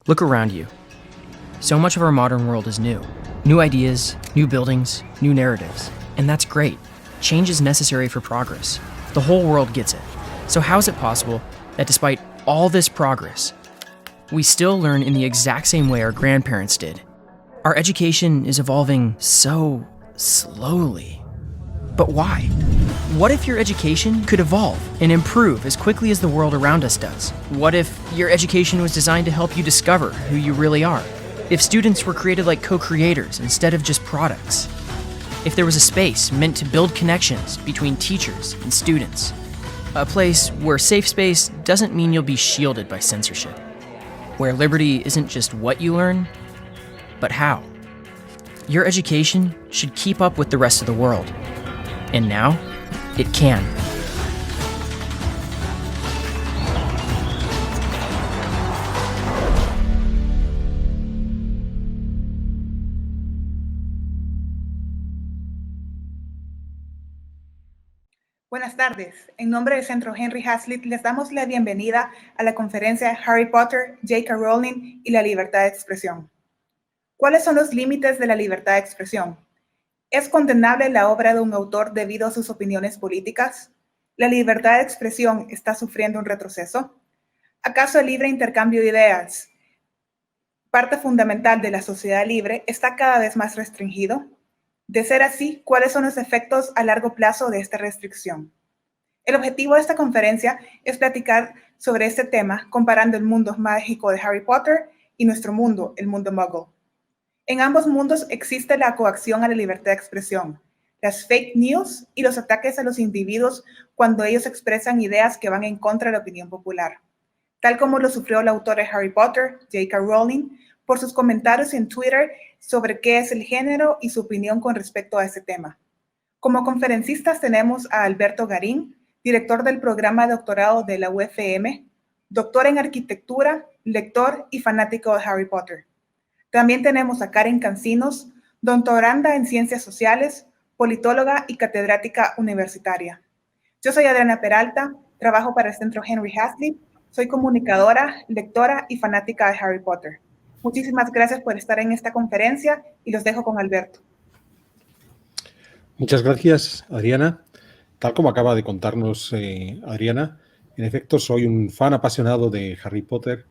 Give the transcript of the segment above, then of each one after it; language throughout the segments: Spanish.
Look around you. So much of our modern world is new. New ideas, new buildings, new narratives. And that's great. Change is necessary for progress. The whole world gets it. So how is it possible that despite all this progress, we still learn in the exact same way our grandparents did? Our education is evolving so slowly. But why? What if your education could evolve and improve as quickly as the world around us does? What if your education was designed to help you discover who you really are? If students were created like co-creators instead of just products? If there was a space meant to build connections between teachers and students? A place where safe space doesn't mean you'll be shielded by censorship. Where liberty isn't just what you learn, but how. Your education should keep up with the rest of the world. And now, it can. Buenas tardes. En nombre del Centro Henry Hazlitt les damos la bienvenida a la conferencia Harry Potter, J.K. Rowling y la libertad de expresión. ¿Cuáles son los límites de la libertad de expresión? ¿Es condenable la obra de un autor debido a sus opiniones políticas? ¿La libertad de expresión está sufriendo un retroceso? ¿Acaso el libre intercambio de ideas, parte fundamental de la sociedad libre, está cada vez más restringido? De ser así, ¿cuáles son los efectos a largo plazo de esta restricción? El objetivo de esta conferencia es platicar sobre este tema, comparando el mundo mágico de Harry Potter y nuestro mundo, el mundo Muggle. En ambos mundos existe la coacción a la libertad de expresión, las fake news y los ataques a los individuos cuando ellos expresan ideas que van en contra de la opinión popular, tal como lo sufrió la autora de Harry Potter, J.K. Rowling, por sus comentarios en Twitter sobre qué es el género y su opinión con respecto a ese tema. Como conferencistas tenemos a Alberto Garín, director del programa de doctorado de la UFM, doctor en arquitectura, lector y fanático de Harry Potter. También tenemos a Karen Cancinos, doctoranda en Ciencias Sociales, politóloga y catedrática universitaria. Yo soy Adriana Peralta, trabajo para el Centro Henry Hazlitt, soy comunicadora, lectora y fanática de Harry Potter. Muchísimas gracias por estar en esta conferencia y los dejo con Alberto. Muchas gracias, Adriana. Tal como acaba de contarnos Adriana, en efecto soy un fan apasionado de Harry Potter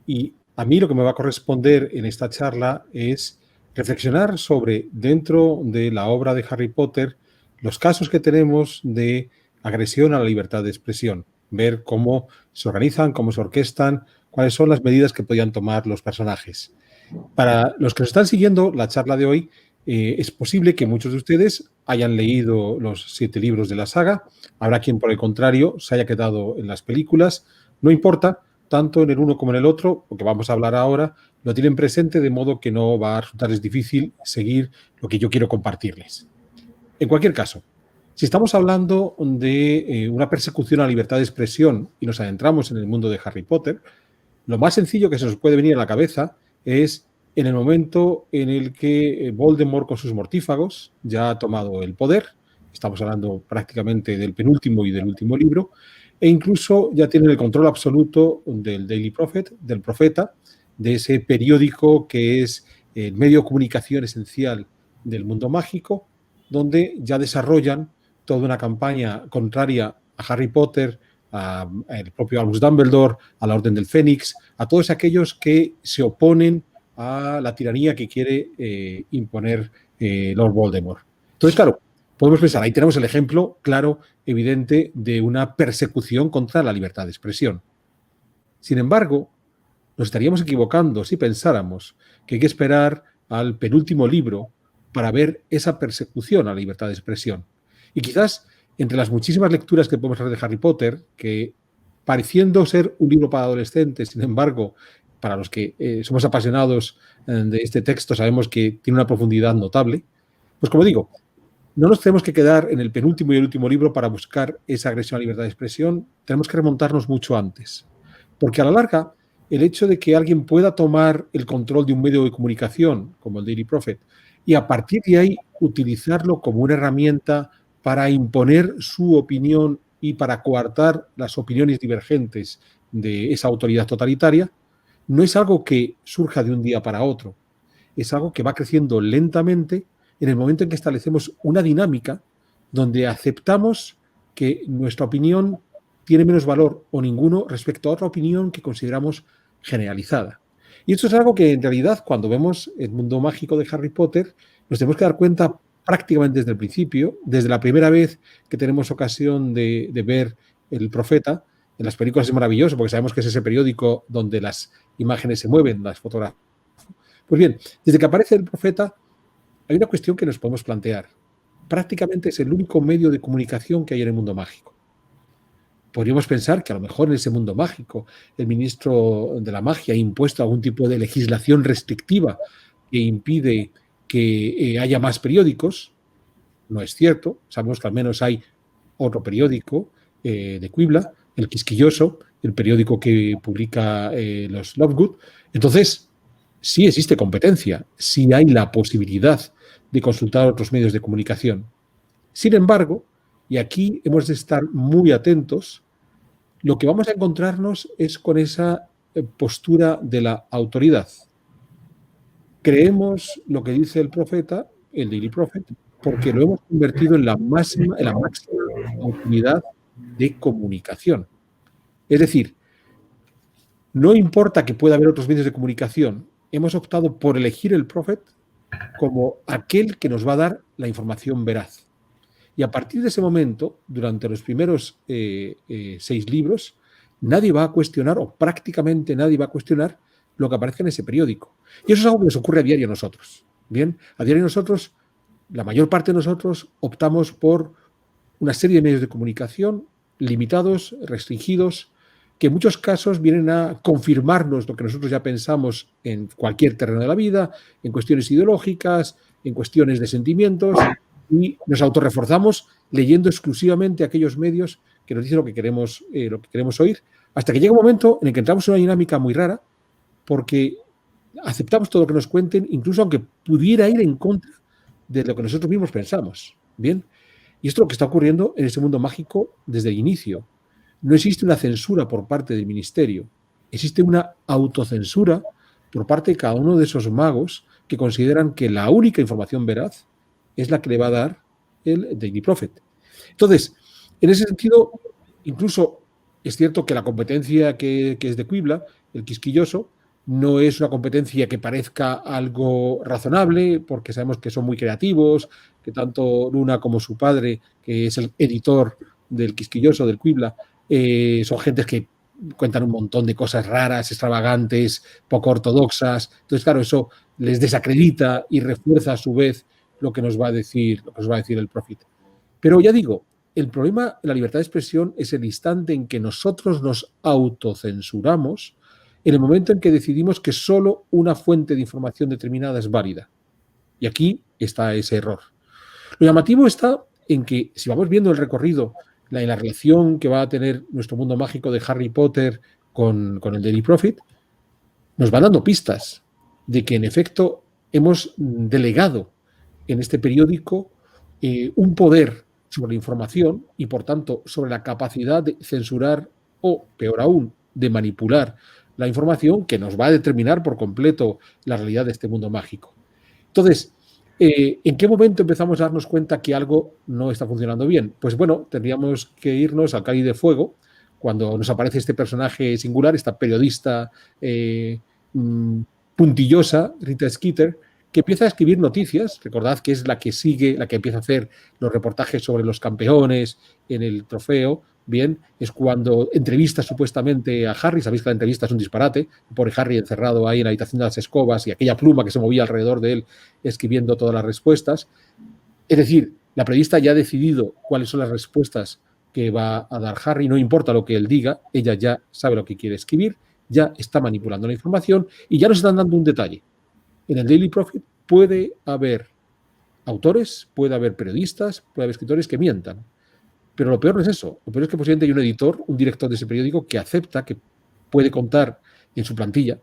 y a mí lo que me va a corresponder en esta charla es reflexionar sobre, dentro de la obra de Harry Potter, los casos que tenemos de agresión a la libertad de expresión, ver cómo se organizan, cómo se orquestan, cuáles son las medidas que podían tomar los personajes. Para los que nos están siguiendo la charla de hoy, es posible que muchos de ustedes hayan leído los 7 libros de la saga, habrá quien por el contrario se haya quedado en las películas, no importa, tanto en el uno como en el otro, porque vamos a hablar ahora, lo tienen presente de modo que no va a resultarles difícil seguir lo que yo quiero compartirles. En cualquier caso, si estamos hablando de una persecución a la libertad de expresión y nos adentramos en el mundo de Harry Potter, lo más sencillo que se nos puede venir a la cabeza es en el momento en el que Voldemort con sus mortífagos ya ha tomado el poder, estamos hablando prácticamente del penúltimo y del último libro, e incluso ya tienen el control absoluto del Daily Prophet, del Profeta, de ese periódico que es el medio de comunicación esencial del mundo mágico, donde ya desarrollan toda una campaña contraria a Harry Potter, al propio Albus Dumbledore, a la Orden del Fénix, a todos aquellos que se oponen a la tiranía que quiere imponer Lord Voldemort. Entonces, claro, podemos pensar, ahí tenemos el ejemplo claro, evidente, de una persecución contra la libertad de expresión. Sin embargo, nos estaríamos equivocando si pensáramos que hay que esperar al penúltimo libro para ver esa persecución a la libertad de expresión. Y quizás, entre las muchísimas lecturas que podemos hacer de Harry Potter, que pareciendo ser un libro para adolescentes, sin embargo, para los que somos apasionados de este texto, sabemos que tiene una profundidad notable, pues como digo, no nos tenemos que quedar en el penúltimo y el último libro para buscar esa agresión a la libertad de expresión, tenemos que remontarnos mucho antes. Porque a la larga, el hecho de que alguien pueda tomar el control de un medio de comunicación, como el Daily Prophet, y a partir de ahí utilizarlo como una herramienta para imponer su opinión y para coartar las opiniones divergentes de esa autoridad totalitaria, no es algo que surja de un día para otro, es algo que va creciendo lentamente en el momento en que establecemos una dinámica donde aceptamos que nuestra opinión tiene menos valor o ninguno respecto a otra opinión que consideramos generalizada. Y esto es algo que en realidad cuando vemos el mundo mágico de Harry Potter nos tenemos que dar cuenta prácticamente desde el principio, desde la primera vez que tenemos ocasión de ver El Profeta. En las películas es maravilloso porque sabemos que es ese periódico donde las imágenes se mueven, las fotografías. Pues bien, desde que aparece El Profeta hay una cuestión que nos podemos plantear. Prácticamente es el único medio de comunicación que hay en el mundo mágico. Podríamos pensar que a lo mejor en ese mundo mágico el ministro de la magia ha impuesto algún tipo de legislación restrictiva que impide que haya más periódicos. No es cierto. Sabemos que al menos hay otro periódico de Quibla, El Quisquilloso, el periódico que publica los Lovegood. Entonces, sí existe competencia, sí hay la posibilidad de consultar otros medios de comunicación. Sin embargo, y aquí hemos de estar muy atentos, lo que vamos a encontrarnos es con esa postura de la autoridad. Creemos lo que dice el profeta, el Daily Prophet, porque lo hemos convertido en la máxima autoridad de comunicación. Es decir, no importa que pueda haber otros medios de comunicación, hemos optado por elegir el Prophet como aquel que nos va a dar la información veraz. Y a partir de ese momento, durante los primeros 6 libros, nadie va a cuestionar, o prácticamente nadie va a cuestionar, lo que aparezca en ese periódico. Y eso es algo que nos ocurre a diario a nosotros. Bien, a diario nosotros, la mayor parte de nosotros optamos por una serie de medios de comunicación limitados, restringidos, que en muchos casos vienen a confirmarnos lo que nosotros ya pensamos en cualquier terreno de la vida, en cuestiones ideológicas, en cuestiones de sentimientos, y nos autorreforzamos leyendo exclusivamente aquellos medios que nos dicen lo que queremos oír, hasta que llega un momento en el que entramos en una dinámica muy rara, porque aceptamos todo lo que nos cuenten, incluso aunque pudiera ir en contra de lo que nosotros mismos pensamos. Bien, y esto es lo que está ocurriendo en ese mundo mágico desde el inicio. No existe una censura por parte del ministerio, existe una autocensura por parte de cada uno de esos magos que consideran que la única información veraz es la que le va a dar el Daily Prophet. Entonces, en ese sentido, incluso es cierto que la competencia que es de Quibla, el Quisquilloso, no es una competencia que parezca algo razonable, porque sabemos que son muy creativos, que tanto Luna como su padre, que es el editor del Quisquilloso, del Quibla, son gentes que cuentan un montón de cosas raras, extravagantes, poco ortodoxas. Entonces, claro, eso les desacredita y refuerza a su vez lo que nos va a decir el Prophet. Pero ya digo, el problema de la libertad de expresión es el instante en que nosotros nos autocensuramos, en el momento en que decidimos que solo una fuente de información determinada es válida. Y aquí está ese error. Lo llamativo está en que, si vamos viendo el recorrido, la relación que va a tener nuestro mundo mágico de Harry Potter con el Daily Prophet, nos van dando pistas de que, en efecto, hemos delegado en este periódico un poder sobre la información y, por tanto, sobre la capacidad de censurar o, peor aún, de manipular la información que nos va a determinar por completo la realidad de este mundo mágico. Entonces, ¿en qué momento empezamos a darnos cuenta que algo no está funcionando bien? Pues bueno, tendríamos que irnos al Cáliz de Fuego, cuando nos aparece este personaje singular, esta periodista puntillosa, Rita Skeeter, que empieza a escribir noticias. Recordad que es la que sigue, la que empieza a hacer los reportajes sobre los campeones en el trofeo. Bien, es cuando entrevista supuestamente a Harry. Sabéis que la entrevista es un disparate. Pobre Harry encerrado ahí en la habitación de las escobas y aquella pluma que se movía alrededor de él escribiendo todas las respuestas. Es decir, la periodista ya ha decidido cuáles son las respuestas que va a dar Harry. No importa lo que él diga, ella ya sabe lo que quiere escribir, ya está manipulando la información y ya nos están dando un detalle. En el Daily Prophet puede haber autores, puede haber periodistas, puede haber escritores que mientan. Pero lo peor no es eso. Lo peor es que posiblemente hay un editor, un director de ese periódico que acepta que puede contar en su plantilla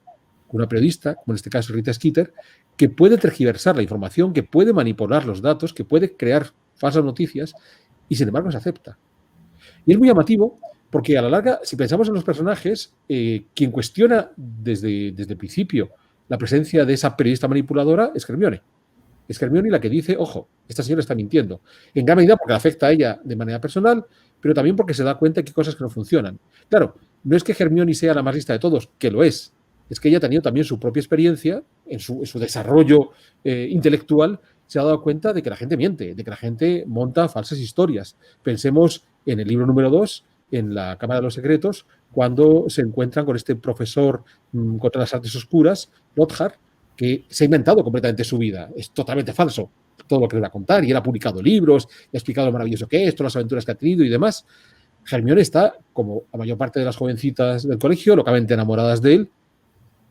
con una periodista, como en este caso Rita Skeeter, que puede tergiversar la información, que puede manipular los datos, que puede crear falsas noticias y sin embargo se acepta. Y es muy llamativo Porque a la larga, si pensamos en los personajes, quien cuestiona desde el principio la presencia de esa periodista manipuladora es Hermione. Es Hermione la que dice, ojo, esta señora está mintiendo. En gran medida porque le afecta a ella de manera personal, pero también porque se da cuenta que hay cosas que no funcionan. Claro, no es que Hermione sea la más lista de todos, que lo es que ella ha tenido también su propia experiencia en su desarrollo intelectual, se ha dado cuenta de que la gente miente, de que la gente monta falsas historias. Pensemos en el libro número 2, en la Cámara de los Secretos, cuando se encuentran con este profesor contra las artes oscuras, Lockhart, que se ha inventado completamente su vida. Es totalmente falso todo lo que le va a contar, y él ha publicado libros, y ha explicado lo maravilloso que es, todas las aventuras que ha tenido y demás. Hermione está, como la mayor parte de las jovencitas del colegio, locamente enamoradas de él.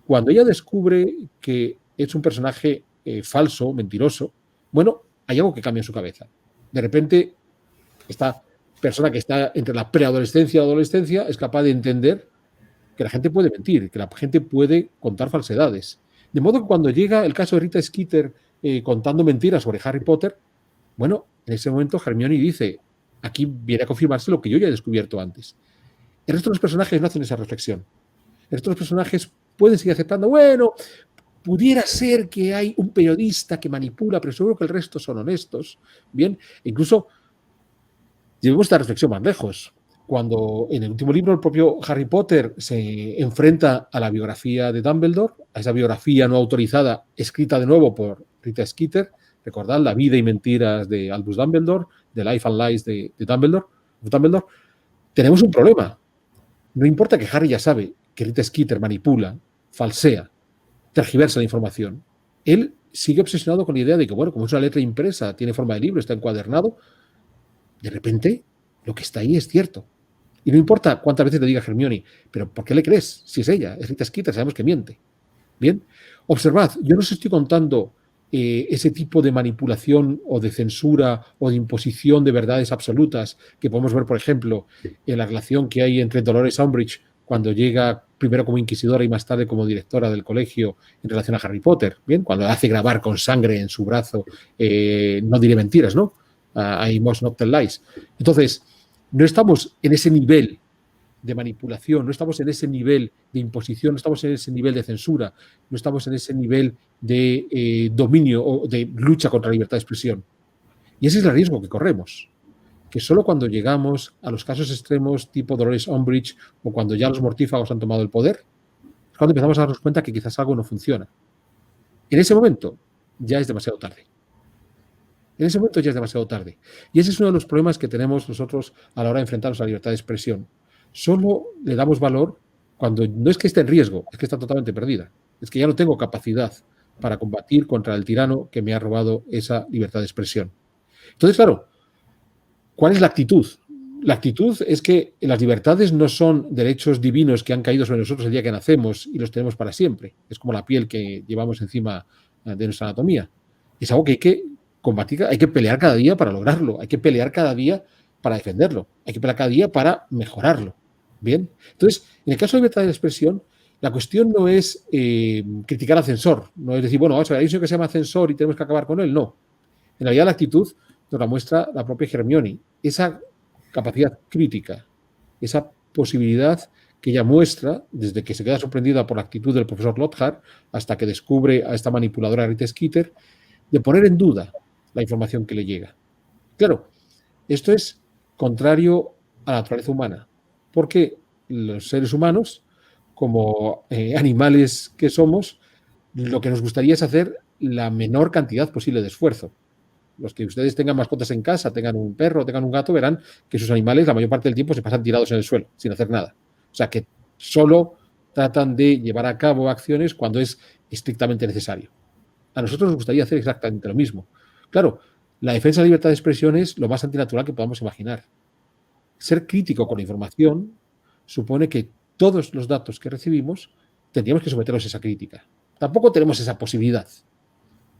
Cuando ella descubre que es un personaje falso, mentiroso, bueno, hay algo que cambia en su cabeza. De repente, esta persona que está entre la preadolescencia y la adolescencia es capaz de entender que la gente puede mentir, que la gente puede contar falsedades. De modo que cuando llega el caso de Rita Skeeter contando mentiras sobre Harry Potter, bueno, en ese momento Hermione dice, aquí viene a confirmarse lo que yo ya he descubierto antes. El resto de los personajes no hacen esa reflexión. El resto de los personajes pueden seguir aceptando, bueno, pudiera ser que hay un periodista que manipula, pero seguro que el resto son honestos. Bien, incluso llevemos esta reflexión más lejos. Cuando en el último libro el propio Harry Potter se enfrenta a la biografía de Dumbledore, a esa biografía no autorizada, escrita de nuevo por Rita Skeeter, recordad La vida y mentiras de Albus Dumbledore, The Life and Lies de Dumbledore, tenemos un problema. No importa que Harry ya sabe que Rita Skeeter manipula, falsea, tergiversa la información. Él sigue obsesionado con la idea de que, bueno, como es una letra impresa, tiene forma de libro, está encuadernado, de repente lo que está ahí es cierto. Y no importa cuántas veces le diga Hermione, pero ¿por qué le crees? Si es ella, es Rita Skeeter, sabemos que miente. Bien, observad, yo no os estoy contando ese tipo de manipulación o de censura o de imposición de verdades absolutas que podemos ver, por ejemplo, en la relación que hay entre Dolores Umbridge cuando llega primero como inquisidora y más tarde como directora del colegio en relación a Harry Potter, bien, cuando hace grabar con sangre en su brazo, no diré mentiras, ¿no? I must not tell lies. Entonces, no estamos en ese nivel de manipulación, no estamos en ese nivel de imposición, no estamos en ese nivel de censura, no estamos en ese nivel de dominio o de lucha contra la libertad de expresión. Y ese es el riesgo que corremos, que solo cuando llegamos a los casos extremos tipo Dolores Umbridge o cuando ya los mortífagos han tomado el poder, es cuando empezamos a darnos cuenta que quizás algo no funciona. En ese momento ya es demasiado tarde. En ese momento ya es demasiado tarde. Y ese es uno de los problemas que tenemos nosotros a la hora de enfrentarnos a la libertad de expresión. Solo le damos valor cuando no es que esté en riesgo, es que está totalmente perdida. Es que ya no tengo capacidad para combatir contra el tirano que me ha robado esa libertad de expresión. Entonces, claro, ¿cuál es la actitud? La actitud es que las libertades no son derechos divinos que han caído sobre nosotros el día que nacemos y los tenemos para siempre. Es como la piel que llevamos encima de nuestra anatomía. Es algo que hay que combatir, hay que pelear cada día para lograrlo, hay que pelear cada día para defenderlo, hay que pelear cada día para mejorarlo. Bien, entonces, en el caso de libertad de expresión, la cuestión no es criticar al censor, no es decir, bueno, vamos a ver, hay un señor que se llama censor y tenemos que acabar con él, no. En realidad la actitud nos la muestra la propia Hermione, esa capacidad crítica, esa posibilidad que ella muestra desde que se queda sorprendida por la actitud del profesor Lockhart hasta que descubre a esta manipuladora Rita Skeeter, de poner en duda la información que le llega. Claro, esto es contrario a la naturaleza humana, porque los seres humanos, como animales que somos, lo que nos gustaría es hacer la menor cantidad posible de esfuerzo. Los que ustedes tengan mascotas en casa, tengan un perro, tengan un gato, verán que sus animales la mayor parte del tiempo se pasan tirados en el suelo, sin hacer nada. O sea, que solo tratan de llevar a cabo acciones cuando es estrictamente necesario. A nosotros nos gustaría hacer exactamente lo mismo. Claro, la defensa de la libertad de expresión es lo más antinatural que podamos imaginar. Ser crítico con la información supone que todos los datos que recibimos tendríamos que someterlos a esa crítica. Tampoco tenemos esa posibilidad.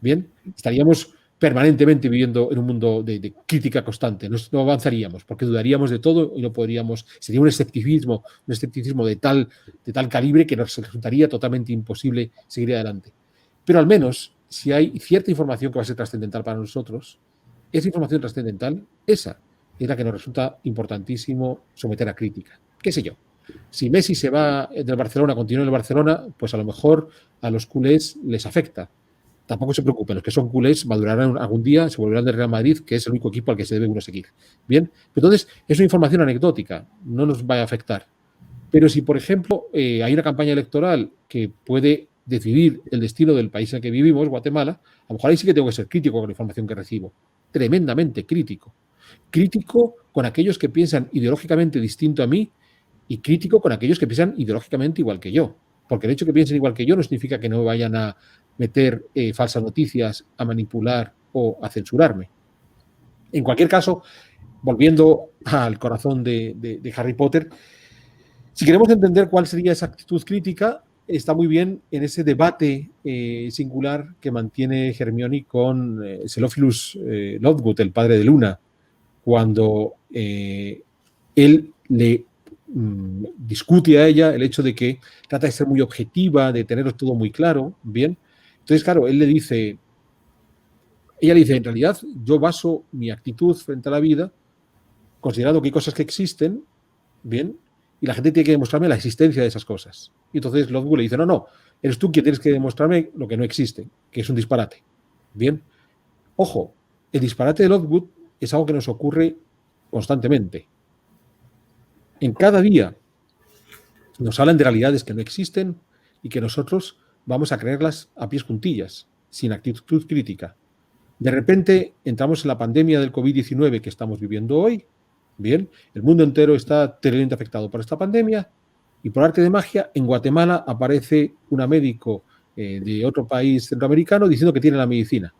Bien, estaríamos permanentemente viviendo en un mundo de crítica constante. No avanzaríamos porque dudaríamos de todo y no podríamos. Sería un escepticismo de tal calibre que nos resultaría totalmente imposible seguir adelante. Pero al menos, si hay cierta información que va a ser trascendental para nosotros, esa información trascendental, esa es la que nos resulta importantísimo someter a crítica. qué sé yo. Si Messi se va del Barcelona, continúa en el Barcelona, pues a lo mejor a los culés les afecta. Tampoco se preocupen, los que son culés madurarán algún día, se volverán del Real Madrid, que es el único equipo al que se debe uno seguir. Bien, entonces es una información anecdótica, no nos va a afectar. Pero si, por ejemplo, hay una campaña electoral que puede decidir el destino del país en el que vivimos, Guatemala, a lo mejor ahí sí que tengo que ser crítico con la información que recibo. Tremendamente crítico. Crítico con aquellos que piensan ideológicamente distinto a mí y crítico con aquellos que piensan ideológicamente igual que yo. Porque el hecho de que piensen igual que yo no significa que no vayan a meter falsas noticias, a manipular o a censurarme. En cualquier caso, volviendo al corazón de Harry Potter, si queremos entender cuál sería esa actitud crítica, está muy bien en ese debate singular que mantiene Hermione con Xenophilus Lovegood, el padre de Luna, cuando él le discute a ella el hecho de que trata de ser muy objetiva, de tenerlo todo muy claro, bien. Entonces, claro, ella le dice, en realidad yo baso mi actitud frente a la vida considerando que hay cosas que existen, bien, y la gente tiene que demostrarme la existencia de esas cosas. Y entonces Lovegood le dice, no, eres tú quien tienes que demostrarme lo que no existe, que es un disparate. Bien, ojo, el disparate de Lovegood es algo que nos ocurre constantemente. En cada día nos hablan de realidades que no existen y que nosotros vamos a creerlas a pies juntillas, sin actitud crítica. De repente entramos en la pandemia del COVID-19 que estamos viviendo hoy. Bien, el mundo entero está terriblemente afectado por esta pandemia y por arte de magia en Guatemala aparece una médico de otro país centroamericano diciendo que tiene la medicina.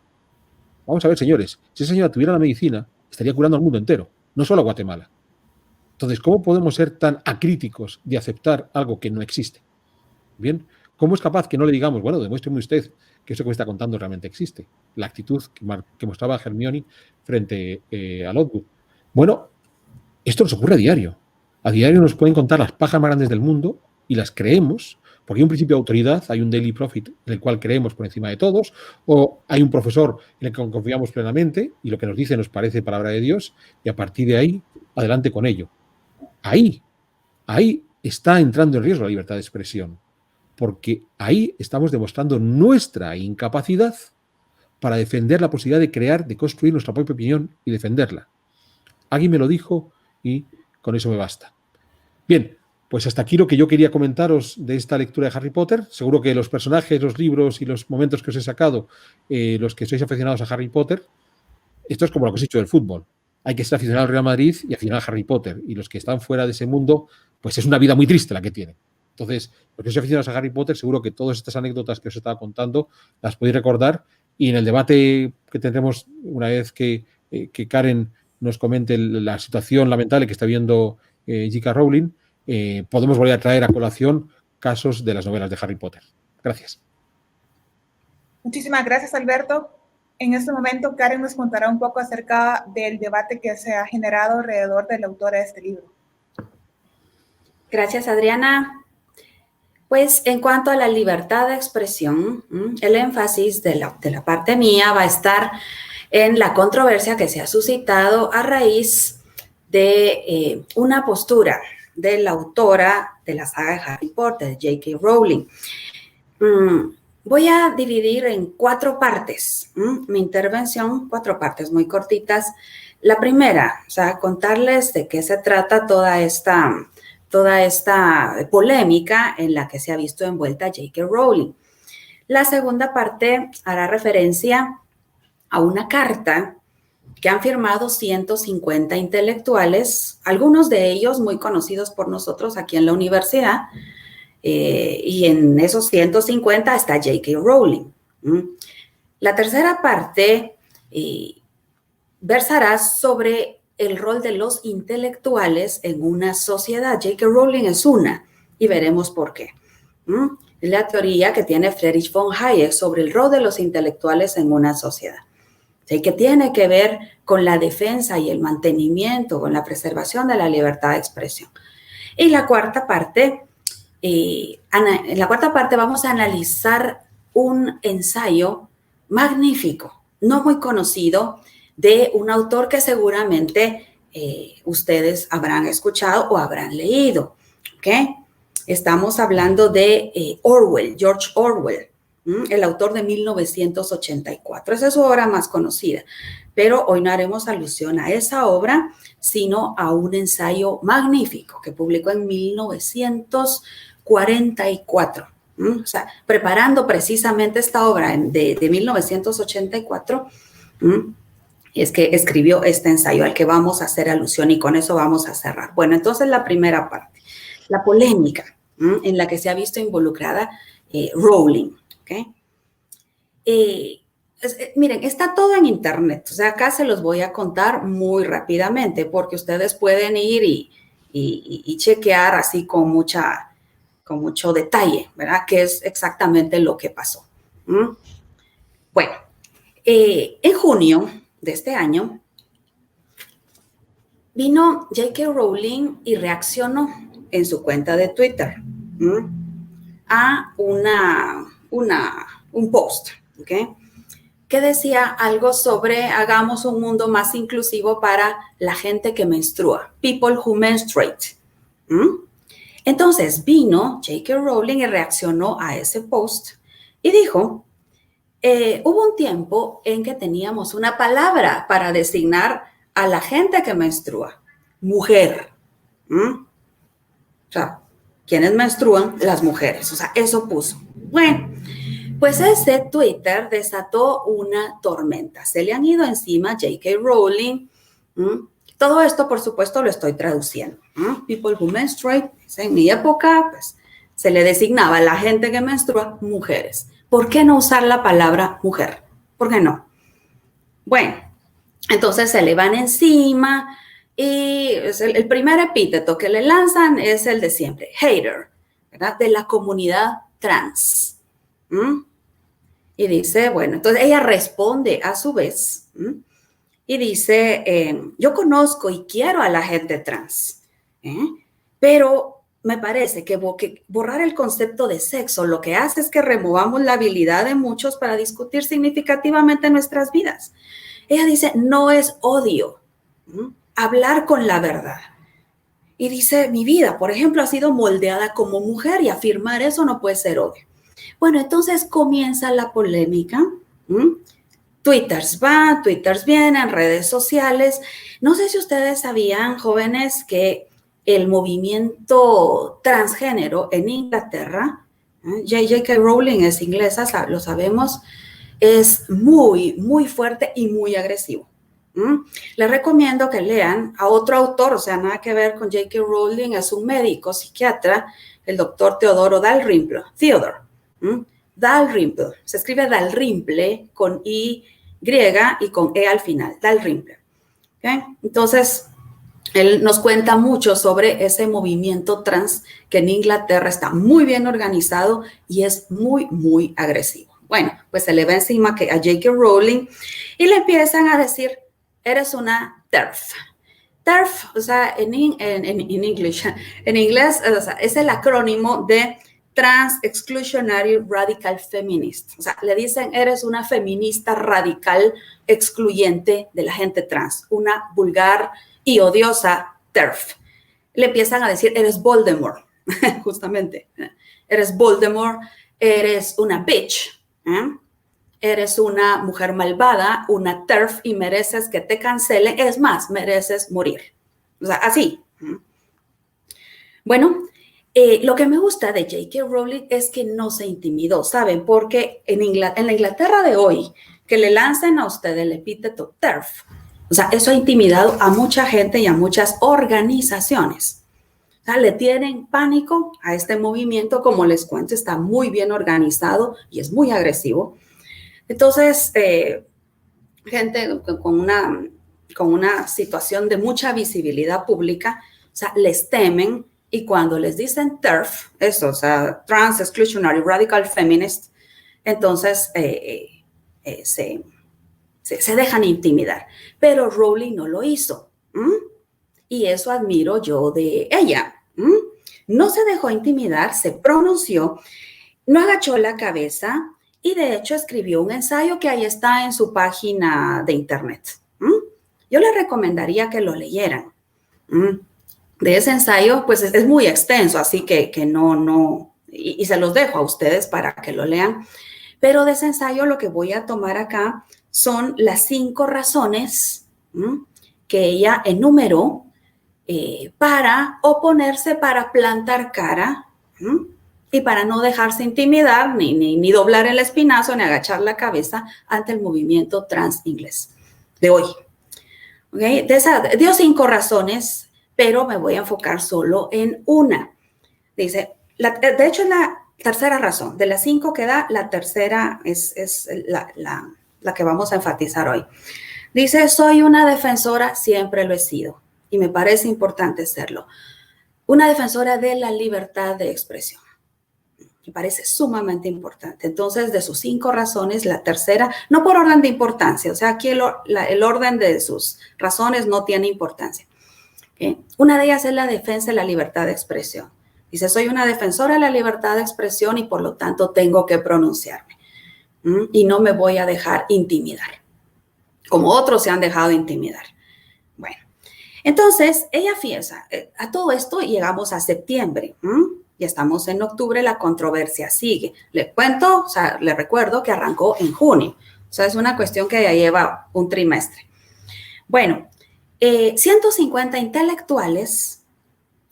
Vamos a ver, señores, si esa señora tuviera la medicina, estaría curando al mundo entero, no solo a Guatemala. Entonces, ¿cómo podemos ser tan acríticos de aceptar algo que no existe? Bien, ¿cómo es capaz que no le digamos, bueno, demuéstreme usted que eso que me está contando realmente existe? La actitud que mostraba Hermione frente a Lovegood. Bueno, esto nos ocurre a diario. A diario nos pueden contar las pajas más grandes del mundo y las creemos, porque hay un principio de autoridad, hay un daily profit en el cual creemos por encima de todos, o hay un profesor en el que confiamos plenamente y lo que nos dice nos parece palabra de Dios y a partir de ahí, adelante con ello. Ahí está entrando en riesgo la libertad de expresión, porque ahí estamos demostrando nuestra incapacidad para defender la posibilidad de crear, de construir nuestra propia opinión y defenderla. Alguien me lo dijo y con eso me basta. Bien, pues hasta aquí lo que yo quería comentaros de esta lectura de Harry Potter. Seguro que los personajes, los libros y los momentos que os he sacado, los que sois aficionados a Harry Potter, esto es como lo que os he dicho del fútbol. Hay que ser aficionado al Real Madrid y aficionado a Harry Potter. Y los que están fuera de ese mundo, pues es una vida muy triste la que tienen. Entonces, los que sois aficionados a Harry Potter, seguro que todas estas anécdotas que os estaba contando las podéis recordar y en el debate que tendremos una vez que Karen nos comente la situación lamentable que está viendo J.K. Rowling, podemos volver a traer a colación casos de las novelas de Harry Potter. Gracias. Muchísimas gracias, Alberto. En este momento, Karen nos contará un poco acerca del debate que se ha generado alrededor de la autora de este libro. Gracias, Adriana. Pues en cuanto a la libertad de expresión, el énfasis de la parte mía va a estar en la controversia que se ha suscitado a raíz de una postura de la autora de la saga de Harry Potter, J.K. Rowling. Voy a dividir en 4 partes mi intervención, 4 partes muy cortitas. La primera, o sea, contarles de qué se trata toda esta polémica en la que se ha visto envuelta J.K. Rowling. La segunda parte hará referencia a una carta que han firmado 150 intelectuales, algunos de ellos muy conocidos por nosotros aquí en la universidad, y en esos 150 está J.K. Rowling. La tercera parte versará sobre el rol de los intelectuales en una sociedad. J.K. Rowling es una, y veremos por qué. La teoría que tiene Friedrich von Hayek sobre el rol de los intelectuales en una sociedad. Que tiene que ver con la defensa y el mantenimiento, con la preservación de la libertad de expresión. Y la cuarta parte, en la cuarta parte vamos a analizar un ensayo magnífico, no muy conocido, de un autor que seguramente ustedes habrán escuchado o habrán leído. ¿ok? Estamos hablando de Orwell, George Orwell, el autor de 1984. Esa es su obra más conocida, pero hoy no haremos alusión a esa obra, sino a un ensayo magnífico que publicó en 1944. O sea, preparando precisamente esta obra de 1984, es que escribió este ensayo al que vamos a hacer alusión y con eso vamos a cerrar. Bueno, entonces la primera parte, la polémica en la que se ha visto involucrada Rowling, ¿ok? Miren, está todo en internet, o sea, acá se los voy a contar muy rápidamente porque ustedes pueden ir y chequear así con mucho detalle, ¿verdad? ¿Qué es exactamente lo que pasó? Bueno, en junio de este año vino J.K. Rowling y reaccionó en su cuenta de Twitter a un post, ¿ok? Que decía algo sobre hagamos un mundo más inclusivo para la gente que menstrua, people who menstruate. Entonces vino J.K. Rowling y reaccionó a ese post y dijo, hubo un tiempo en que teníamos una palabra para designar a la gente que menstrua, mujer. O sea, ¿quiénes menstruan? Las mujeres. O sea, eso puso. Bueno, pues ese Twitter desató una tormenta. Se le han ido encima a J.K. Rowling. Todo esto, por supuesto, lo estoy traduciendo. People who menstruate. En mi época, pues, se le designaba a la gente que menstrua mujeres. ¿Por qué no usar la palabra mujer? ¿Por qué no? Bueno, entonces se le van encima y el primer epíteto que le lanzan es el de siempre, hater, ¿verdad? De la comunidad trans. Y dice, bueno, entonces ella responde a su vez y dice, yo conozco y quiero a la gente trans, pero me parece que borrar el concepto de sexo lo que hace es que removamos la habilidad de muchos para discutir significativamente nuestras vidas. Ella dice, no es odio, hablar con la verdad. Y dice, mi vida, por ejemplo, ha sido moldeada como mujer y afirmar eso no puede ser odio. Bueno, entonces comienza la polémica. Twitters van, Twitters vienen, redes sociales. No sé si ustedes sabían, jóvenes, que el movimiento transgénero en Inglaterra, J.K. Rowling es inglesa, lo sabemos, es muy, muy fuerte y muy agresivo. Les recomiendo que lean a otro autor, o sea, nada que ver con J.K. Rowling, es un médico, psiquiatra, el doctor Teodoro Dalrymple, Dalrymple, se escribe Dalrymple con Y y con E al final, Dalrymple. ¿Okay? Entonces, él nos cuenta mucho sobre ese movimiento trans que en Inglaterra está muy bien organizado y es muy, muy agresivo. Bueno, pues se le va encima a J.K. Rowling y le empiezan a decir, eres una TERF. TERF, o sea, en inglés, o sea, es el acrónimo de Trans Exclusionary Radical Feminist. O sea, le dicen, eres una feminista radical excluyente de la gente trans, una vulgar y odiosa TERF. Le empiezan a decir, eres Voldemort, justamente. Eres Voldemort, eres una bitch, eres una mujer malvada, una TERF y mereces que te cancelen. Es más, mereces morir. O sea, así. Bueno, lo que me gusta de J.K. Rowling es que no se intimidó, ¿saben? Porque en la Inglaterra de hoy, que le lancen a usted el epíteto TERF, o sea, eso ha intimidado a mucha gente y a muchas organizaciones. O sea, le tienen pánico a este movimiento, como les cuento, está muy bien organizado y es muy agresivo. Entonces, gente con una situación de mucha visibilidad pública, o sea, les temen y cuando les dicen TERF, eso, o sea, Trans Exclusionary Radical Feminist, entonces se dejan intimidar. Pero Rowling no lo hizo. Y eso admiro yo de ella. No se dejó intimidar, se pronunció, no agachó la cabeza y de hecho escribió un ensayo que ahí está en su página de internet. Yo les recomendaría que lo leyeran. de ese ensayo, pues es muy extenso, así que no, y se los dejo a ustedes para que lo lean. Pero de ese ensayo lo que voy a tomar acá son las 5 razones que ella enumeró para oponerse, para plantar cara y para no dejarse intimidar, ni doblar el espinazo, ni agachar la cabeza ante el movimiento trans inglés de hoy. ¿Okay? Dio 5 razones, pero me voy a enfocar solo en una. Dice, de hecho es la tercera razón. De las 5 que da, la tercera es la que vamos a enfatizar hoy. Dice, soy una defensora, siempre lo he sido, y me parece importante serlo. Una defensora de la libertad de expresión. Me parece sumamente importante. Entonces, de sus 5 razones, la tercera, no por orden de importancia, o sea, aquí el orden de sus razones no tiene importancia. ¿Okay? Una de ellas es la defensa de la libertad de expresión. Dice, soy una defensora de la libertad de expresión y por lo tanto tengo que pronunciarme. Y no me voy a dejar intimidar, como otros se han dejado intimidar. Bueno, entonces ella piensa, a todo esto llegamos a septiembre. Ya estamos en octubre, la controversia sigue. Le cuento, o sea, le recuerdo que arrancó en junio. O sea, es una cuestión que ya lleva un trimestre. Bueno, 150 intelectuales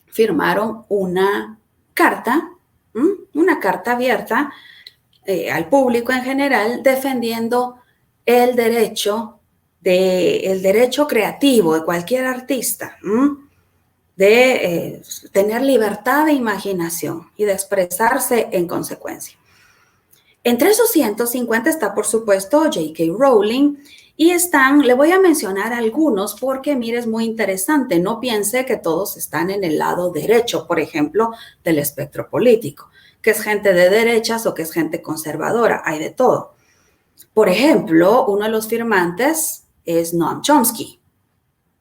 firmaron una carta abierta al público en general, defendiendo el derecho creativo de cualquier artista, de tener libertad de imaginación y de expresarse en consecuencia. Entre esos 150 está, por supuesto, J.K. Rowling, y le voy a mencionar algunos porque, mire, es muy interesante. No piense que todos están en el lado derecho, por ejemplo, del espectro político, que es gente de derechas o que es gente conservadora, hay de todo. Por ejemplo, uno de los firmantes es Noam Chomsky.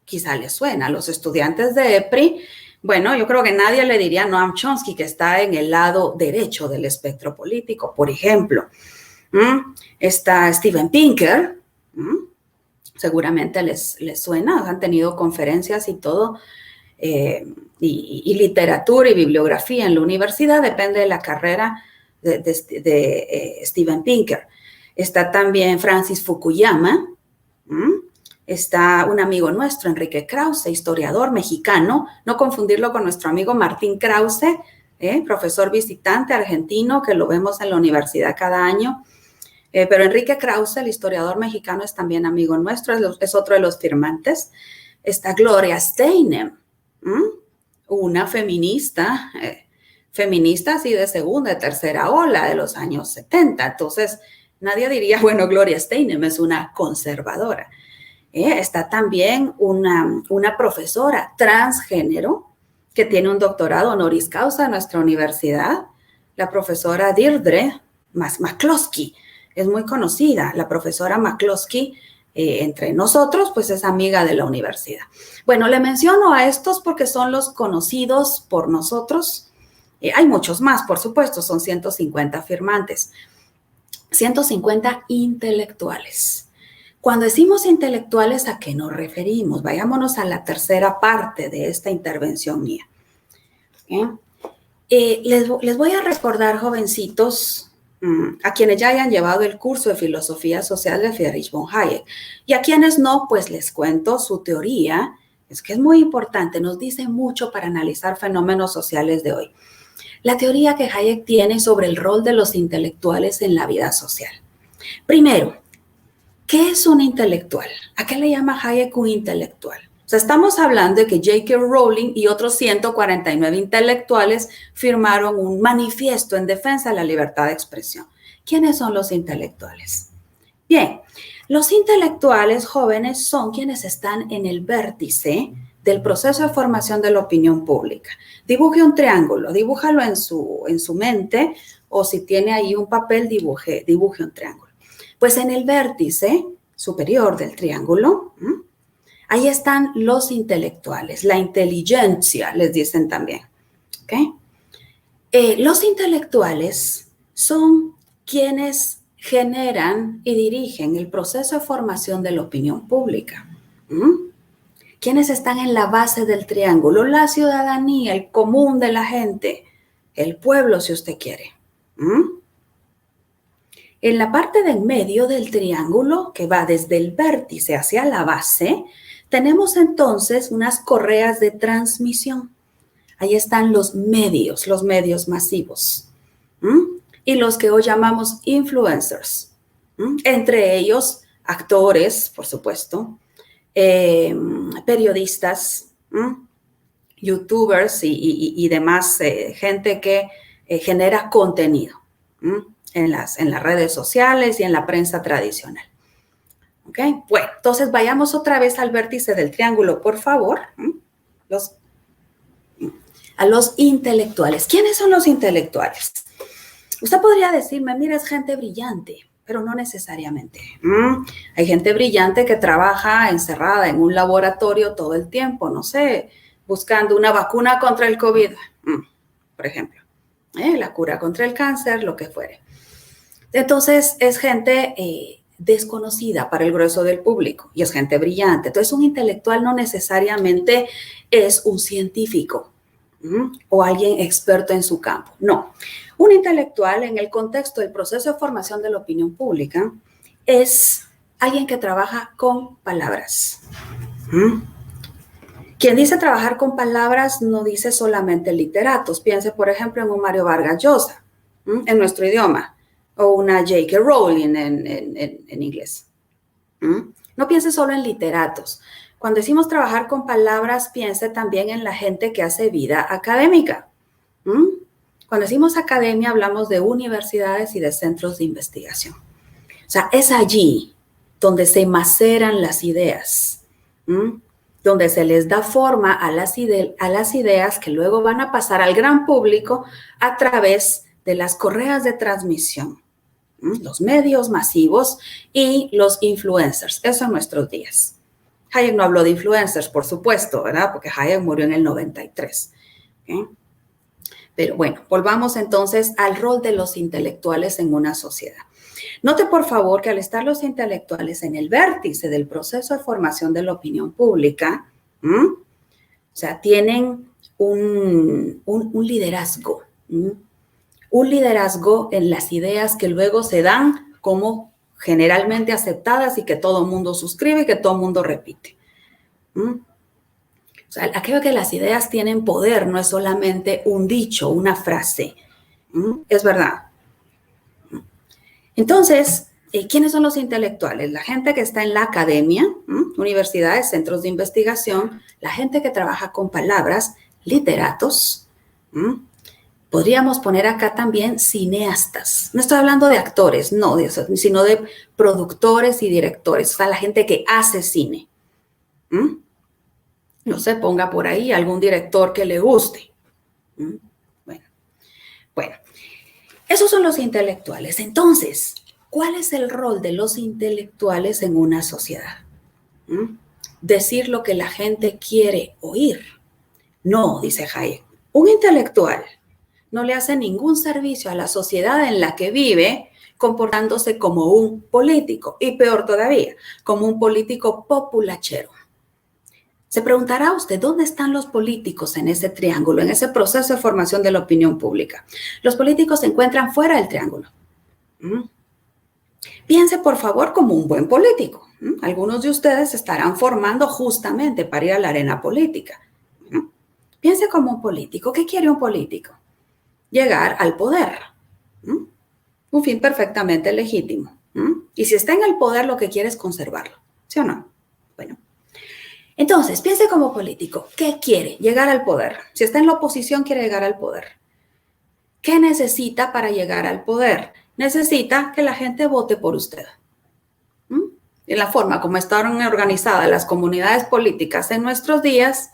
Quizá les suena a los estudiantes de EPRI. Bueno, yo creo que nadie le diría a Noam Chomsky que está en el lado derecho del espectro político. Por ejemplo, está Steven Pinker. Seguramente les suena, han tenido conferencias y todo, y literatura y bibliografía en la universidad, depende de la carrera de Steven Pinker. Está también Francis Fukuyama. Está un amigo nuestro, Enrique Krause, historiador mexicano, no confundirlo con nuestro amigo Martín Krause, profesor visitante argentino que lo vemos en la universidad cada año. Pero Enrique Krause, el historiador mexicano, es también amigo nuestro, es otro de los firmantes. Está Gloria Steinem, una feminista así de segunda, tercera ola de los años 70. Entonces, nadie diría, bueno, Gloria Steinem es una conservadora. Está también una profesora transgénero que tiene un doctorado honoris causa en nuestra universidad, la profesora Deirdre McCloskey. Es muy conocida, la profesora McCloskey, entre nosotros, pues es amiga de la universidad. Bueno, le menciono a estos porque son los conocidos por nosotros. Hay muchos más, por supuesto, son 150 firmantes. 150 intelectuales. Cuando decimos intelectuales, ¿a qué nos referimos? Vayámonos a la tercera parte de esta intervención mía. Les voy a recordar, jovencitos, a quienes ya hayan llevado el curso de Filosofía Social de Friedrich von Hayek. Y a quienes no, pues les cuento su teoría. Es que es muy importante, nos dice mucho para analizar fenómenos sociales de hoy. La teoría que Hayek tiene sobre el rol de los intelectuales en la vida social. Primero, ¿qué es un intelectual? ¿A qué le llama Hayek un intelectual? O sea, estamos hablando de que J.K. Rowling y otros 149 intelectuales firmaron un manifiesto en defensa de la libertad de expresión. ¿Quiénes son los intelectuales? Bien, los intelectuales jóvenes son quienes están en el vértice del proceso de formación de la opinión pública. Dibuje un triángulo, dibújalo en su mente, o si tiene ahí un papel, dibuje un triángulo. Pues en el vértice superior del triángulo, ahí están los intelectuales, la inteligencia, les dicen también. ¿Okay? Los intelectuales son quienes generan y dirigen el proceso de formación de la opinión pública. ¿Quiénes están en la base del triángulo? La ciudadanía, el común de la gente, el pueblo, si usted quiere. En la parte del medio del triángulo, que va desde el vértice hacia la base, tenemos entonces unas correas de transmisión. Ahí están los medios masivos. Y los que hoy llamamos influencers. Entre ellos, actores, por supuesto, periodistas, youtubers y demás gente que genera contenido en las redes sociales y en la prensa tradicional. ¿Ok? Bueno, entonces vayamos otra vez al vértice del triángulo, por favor. A los intelectuales. ¿Quiénes son los intelectuales? Usted podría decirme, mira, es gente brillante, pero no necesariamente. Hay gente brillante que trabaja encerrada en un laboratorio todo el tiempo, no sé, buscando una vacuna contra el COVID, por ejemplo, la cura contra el cáncer, lo que fuere. Entonces, es gente desconocida para el grueso del público y es gente brillante. Entonces, un intelectual no necesariamente es un científico o alguien experto en su campo. No. Un intelectual, en el contexto del proceso de formación de la opinión pública, es alguien que trabaja con palabras. Quien dice trabajar con palabras no dice solamente literatos. Piense, por ejemplo, en un Mario Vargas Llosa, en nuestro idioma, o una J.K. Rowling en inglés. No piense solo en literatos. Cuando decimos trabajar con palabras, piense también en la gente que hace vida académica. Cuando decimos academia, hablamos de universidades y de centros de investigación. O sea, es allí donde se maceran las ideas, donde se les da forma a las ideas que luego van a pasar al gran público a través de las correas de transmisión, los medios masivos y los influencers. Eso en nuestros días. Hayek no habló de influencers, por supuesto, ¿verdad? Porque Hayek murió en el 93. ¿Okay? Pero bueno, volvamos entonces al rol de los intelectuales en una sociedad. Note, por favor, que al estar los intelectuales en el vértice del proceso de formación de la opinión pública, o sea, tienen un liderazgo, un liderazgo en las ideas que luego se dan como generalmente aceptadas y que todo el mundo suscribe y que todo el mundo repite. O sea, aquello que las ideas tienen poder no es solamente un dicho, una frase. Es verdad. Entonces, ¿quiénes son los intelectuales? La gente que está en la academia, universidades, centros de investigación, la gente que trabaja con palabras, literatos. Podríamos poner acá también cineastas. No estoy hablando de actores, no de eso, sino de productores y directores. O sea, la gente que hace cine. No sé, ponga por ahí algún director que le guste. Bueno, esos son los intelectuales. Entonces, ¿cuál es el rol de los intelectuales en una sociedad? Decir lo que la gente quiere oír. No, dice Hayek. Un intelectual no le hace ningún servicio a la sociedad en la que vive comportándose como un político y peor todavía, como un político populachero. Se preguntará usted, ¿dónde están los políticos en ese triángulo, en ese proceso de formación de la opinión pública? Los políticos se encuentran fuera del triángulo. Piense, por favor, como un buen político. Algunos de ustedes se estarán formando justamente para ir a la arena política. Piense como un político. ¿Qué quiere un político? Llegar al poder. Un fin perfectamente legítimo. Y si está en el poder, lo que quiere es conservarlo. ¿Sí o no? Bueno. Entonces, piense como político. ¿Qué quiere? Llegar al poder. Si está en la oposición, quiere llegar al poder. ¿Qué necesita para llegar al poder? Necesita que la gente vote por usted. En la forma como están organizadas las comunidades políticas en nuestros días,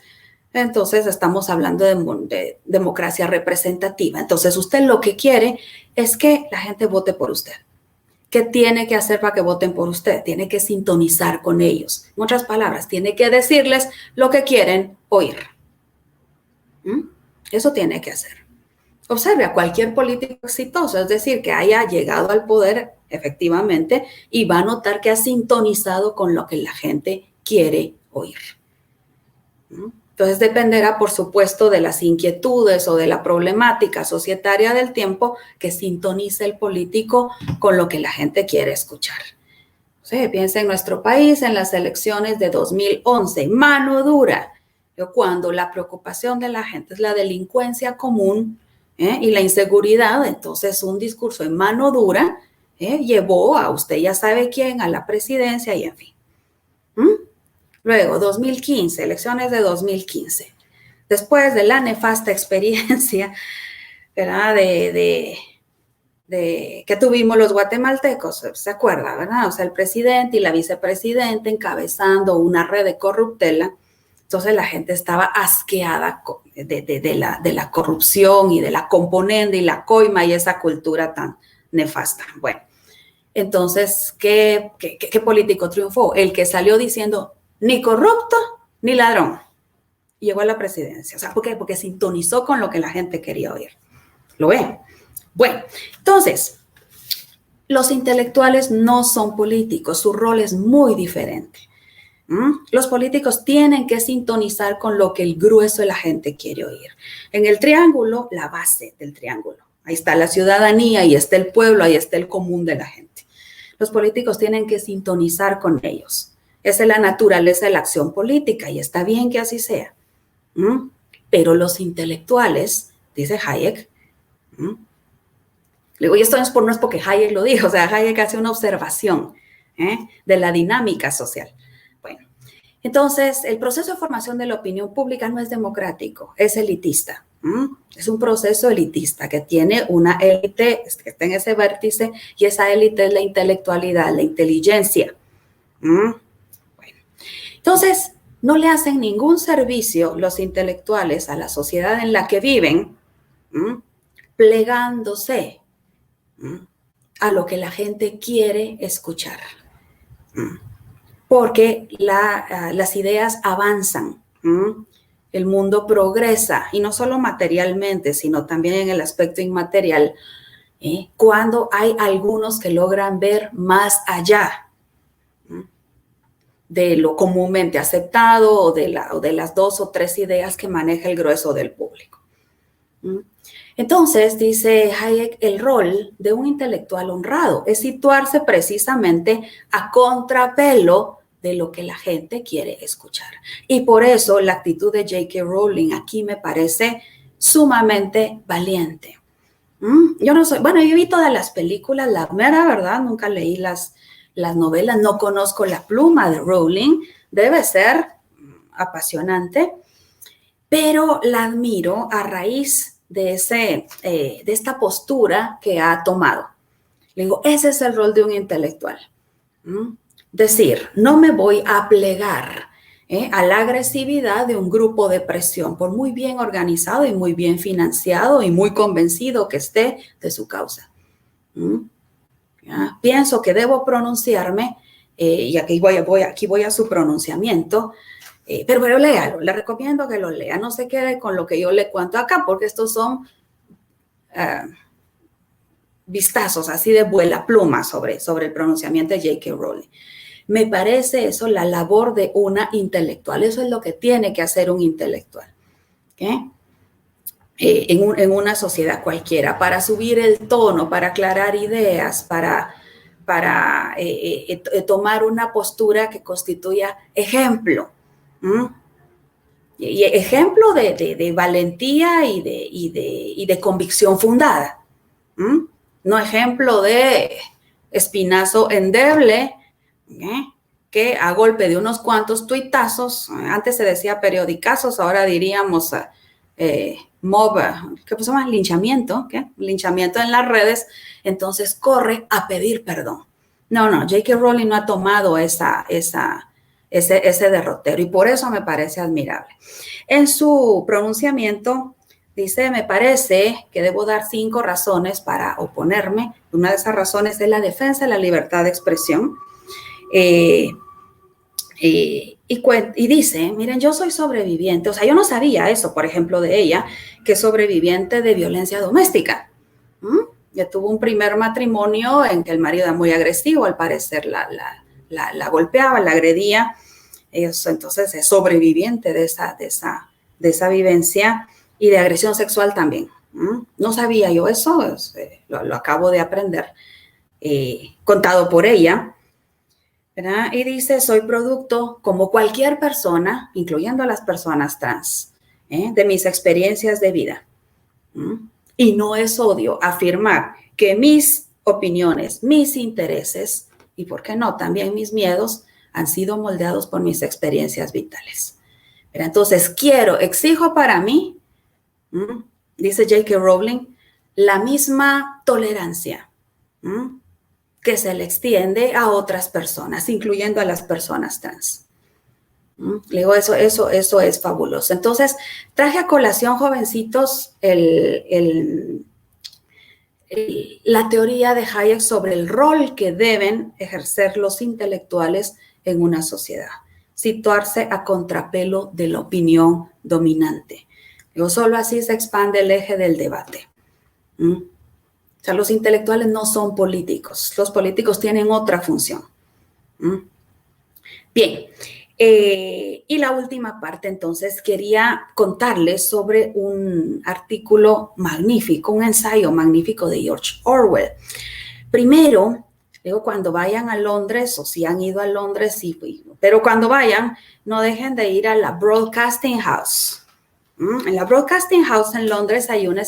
entonces estamos hablando de democracia representativa. Entonces, usted lo que quiere es que la gente vote por usted. ¿Qué tiene que hacer para que voten por usted? Tiene que sintonizar con ellos. En otras palabras, tiene que decirles lo que quieren oír. Eso tiene que hacer. Observe a cualquier político exitoso, es decir, que haya llegado al poder efectivamente y va a notar que ha sintonizado con lo que la gente quiere oír. Entonces dependerá, por supuesto, de las inquietudes o de la problemática societaria del tiempo que sintonice el político con lo que la gente quiere escuchar. Sí, piensa en nuestro país, en las elecciones de 2011, mano dura, cuando la preocupación de la gente es la delincuencia común y la inseguridad, entonces un discurso en mano dura llevó a usted ya sabe quién, a la presidencia y en fin. Luego, 2015, elecciones de 2015. Después de la nefasta experiencia, ¿verdad? Que tuvimos los guatemaltecos, ¿se acuerda, verdad? O sea, el presidente y la vicepresidenta encabezando una red de corruptela. Entonces la gente estaba asqueada de la corrupción y de la componenda y la coima y esa cultura tan nefasta. Bueno, entonces, ¿qué político triunfó? El que salió diciendo ni corrupto ni ladrón. Y llegó a la presidencia. O sea, ¿por qué? Porque sintonizó con lo que la gente quería oír. ¿Lo ven? Bueno, entonces, los intelectuales no son políticos. Su rol es muy diferente. Los políticos tienen que sintonizar con lo que el grueso de la gente quiere oír. En el triángulo, la base del triángulo. Ahí está la ciudadanía, ahí está el pueblo, ahí está el común de la gente. Los políticos tienen que sintonizar con ellos. Esa es la naturaleza de la acción política y está bien que así sea. Pero los intelectuales, dice Hayek, le digo, y esto no es porque Hayek lo dijo, o sea, Hayek hace una observación de la dinámica social. Bueno, entonces, el proceso de formación de la opinión pública no es democrático, es elitista. Es un proceso elitista que tiene una élite que está en ese vértice y esa élite es la intelectualidad, la inteligencia. Bueno, entonces, no le hacen ningún servicio los intelectuales a la sociedad en la que viven, plegándose a lo que la gente quiere escuchar. Porque las ideas avanzan, el mundo progresa, y no solo materialmente, sino también en el aspecto inmaterial, cuando hay algunos que logran ver más allá de lo comúnmente aceptado o de las 2 o 3 ideas que maneja el grueso del público. Entonces, dice Hayek, el rol de un intelectual honrado es situarse precisamente a contrapelo de lo que la gente quiere escuchar. Y por eso la actitud de J.K. Rowling aquí me parece sumamente valiente. Yo no soy, bueno, yo vi todas las películas, la mera verdad, nunca leí las novelas, no conozco la pluma de Rowling, debe ser apasionante, pero la admiro a raíz de esta postura que ha tomado. Le digo, ese es el rol de un intelectual. Decir, no me voy a plegar a la agresividad de un grupo de presión, por muy bien organizado y muy bien financiado y muy convencido que esté de su causa. Pienso que debo pronunciarme, y aquí voy a su pronunciamiento, pero léalo, le recomiendo que lo lea, no se quede con lo que yo le cuento acá, porque estos son vistazos así de vuela pluma sobre el pronunciamiento de J.K. Rowling. Me parece eso la labor de una intelectual, eso es lo que tiene que hacer un intelectual, en una sociedad cualquiera, para subir el tono, para aclarar ideas, para tomar una postura que constituya ejemplo. Y ejemplo de valentía y de convicción fundada. No ejemplo de espinazo endeble, que a golpe de unos cuantos tuitazos, antes se decía periodicazos, ahora diríamos mob, ¿qué se llama? Linchamiento, linchamiento en las redes, entonces corre a pedir perdón. No, J.K. Rowling no ha tomado ese derrotero y por eso me parece admirable. En su pronunciamiento dice, me parece que debo dar 5 razones para oponerme. Una de esas razones es la defensa de la libertad de expresión. Y dice, miren, yo soy sobreviviente, o sea, yo no sabía eso, por ejemplo, de ella, que es sobreviviente de violencia doméstica. Ya tuvo un primer matrimonio en que el marido era muy agresivo, al parecer la golpeaba, la agredía, Entonces es sobreviviente de esa vivencia y de agresión sexual también. No sabía yo eso, lo acabo de aprender, contado por ella, ¿verdad? Y dice, soy producto, como cualquier persona, incluyendo a las personas trans, de mis experiencias de vida. Y no es odio afirmar que mis opiniones, mis intereses y, ¿por qué no?, también mis miedos han sido moldeados por mis experiencias vitales. Pero entonces exijo para mí, dice J.K. Rowling, la misma tolerancia que se le extiende a otras personas, incluyendo a las personas trans. Le digo, eso es fabuloso. Entonces, traje a colación, jovencitos, la teoría de Hayek sobre el rol que deben ejercer los intelectuales en una sociedad. Situarse a contrapelo de la opinión dominante. Digo, solo así se expande el eje del debate. O sea, los intelectuales no son políticos. Los políticos tienen otra función. Bien. Y la última parte, entonces, quería contarles sobre un artículo magnífico, un ensayo magnífico de George Orwell. Primero, digo, cuando vayan a Londres, o si han ido a Londres, sí, pero cuando vayan, no dejen de ir a la Broadcasting House. En la Broadcasting House en Londres hay una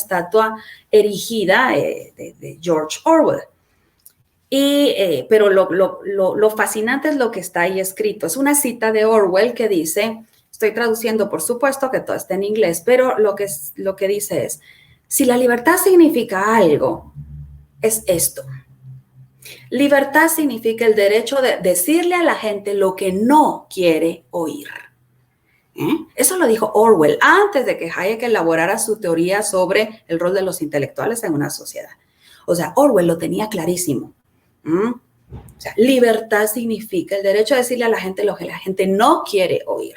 erigida de George Orwell. Pero lo fascinante es lo que está ahí escrito. Es una cita de Orwell que dice, estoy traduciendo por supuesto que todo está en inglés, pero lo que dice es, si la libertad significa algo, es esto. Libertad significa el derecho de decirle a la gente lo que no quiere oír. Eso lo dijo Orwell antes de que Hayek elaborara su teoría sobre el rol de los intelectuales en una sociedad. O sea, Orwell lo tenía clarísimo. O sea, libertad significa el derecho a decirle a la gente lo que la gente no quiere oír.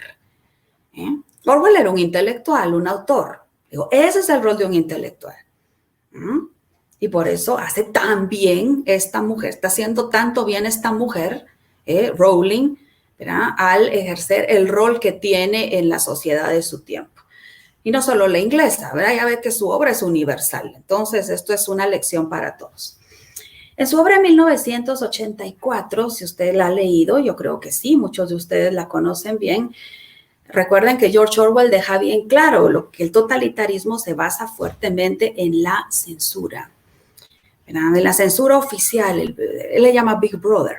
Orwell era un intelectual, un autor. Digo, ese es el rol de un intelectual. Y por eso hace tan bien esta mujer, está haciendo tanto bien esta mujer, Rowling, ¿verdad?, al ejercer el rol que tiene en la sociedad de su tiempo. Y no solo la inglesa, ¿verdad? Ya ve que su obra es universal. Entonces, esto es una lección para todos. En su obra 1984, si usted la ha leído, yo creo que sí, muchos de ustedes la conocen bien. Recuerden que George Orwell deja bien claro que el totalitarismo se basa fuertemente en la censura. En la censura oficial, él le llama Big Brother.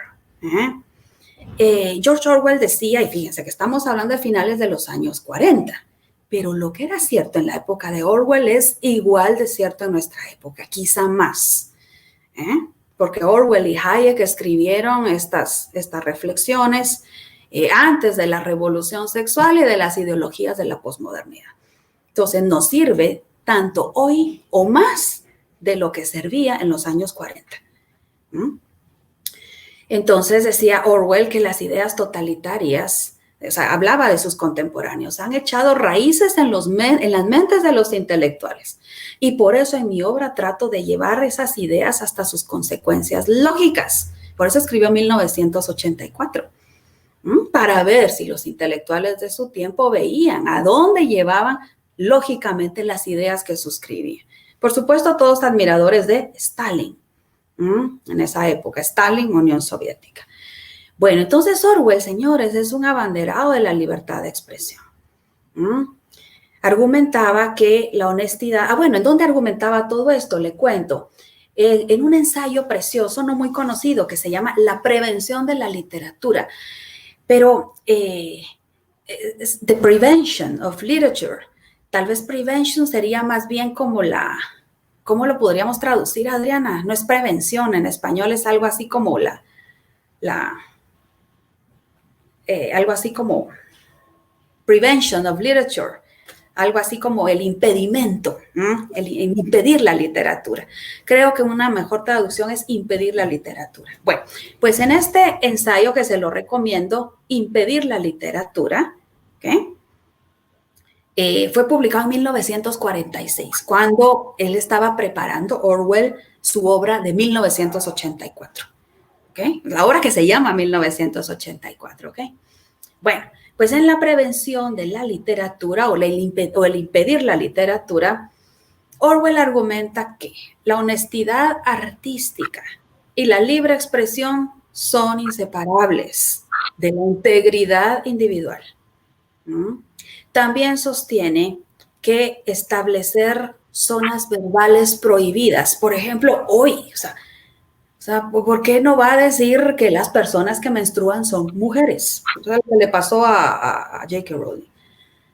George Orwell decía, y fíjense que estamos hablando de finales de los años 40, pero lo que era cierto en la época de Orwell es igual de cierto en nuestra época, quizá más. Porque Orwell y Hayek escribieron estas reflexiones antes de la revolución sexual y de las ideologías de la posmodernidad. Entonces nos sirve tanto hoy o más de lo que servía en los años 40. Entonces decía Orwell que las ideas totalitarias, o sea, hablaba de sus contemporáneos, han echado raíces en las mentes de los intelectuales. Y por eso en mi obra trato de llevar esas ideas hasta sus consecuencias lógicas. Por eso escribió en 1984, para ver si los intelectuales de su tiempo veían a dónde llevaban lógicamente las ideas que suscribían. Por supuesto, todos admiradores de Stalin, en esa época, Stalin, Unión Soviética. Bueno, entonces Orwell, señores, es un abanderado de la libertad de expresión. Argumentaba que la honestidad, ¿en dónde argumentaba todo esto? Le cuento. En un ensayo precioso, no muy conocido, que se llama La prevención de la literatura. Pero The Prevention of Literature. Tal vez prevention sería más bien como ¿cómo lo podríamos traducir, Adriana? No es prevención, en español es algo así como algo así como Prevention of Literature. Algo así como el impedimento, el impedir la literatura. Creo que una mejor traducción es impedir la literatura. Bueno, pues en este ensayo que se lo recomiendo, Impedir la literatura, fue publicado en 1946, cuando él estaba preparando, Orwell, su obra de 1984. La obra que se llama 1984. Bueno, pues en la prevención de la literatura o el impedir la literatura, Orwell argumenta que la honestidad artística y la libre expresión son inseparables de la integridad individual. También sostiene que establecer zonas verbales prohibidas, por ejemplo, hoy, o sea, ¿por qué no va a decir que las personas que menstruan son mujeres? Eso es lo que le pasó a J.K. Rowling.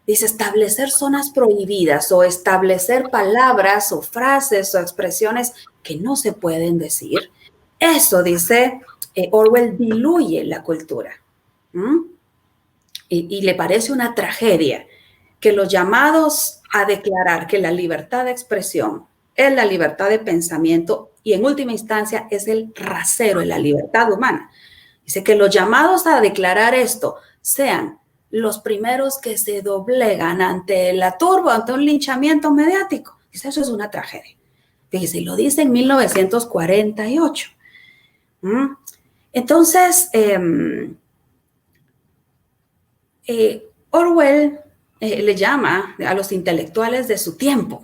Dice, establecer zonas prohibidas o establecer palabras o frases o expresiones que no se pueden decir. Eso, dice Orwell, diluye la cultura. Y le parece una tragedia que los llamados a declarar que la libertad de expresión es la libertad de pensamiento y en última instancia es el rasero de la libertad humana. Dice que los llamados a declarar esto sean los primeros que se doblegan ante la turba, ante un linchamiento mediático. Dice, eso es una tragedia. Fíjese, lo dice en 1948. Entonces, Orwell le llama a los intelectuales de su tiempo,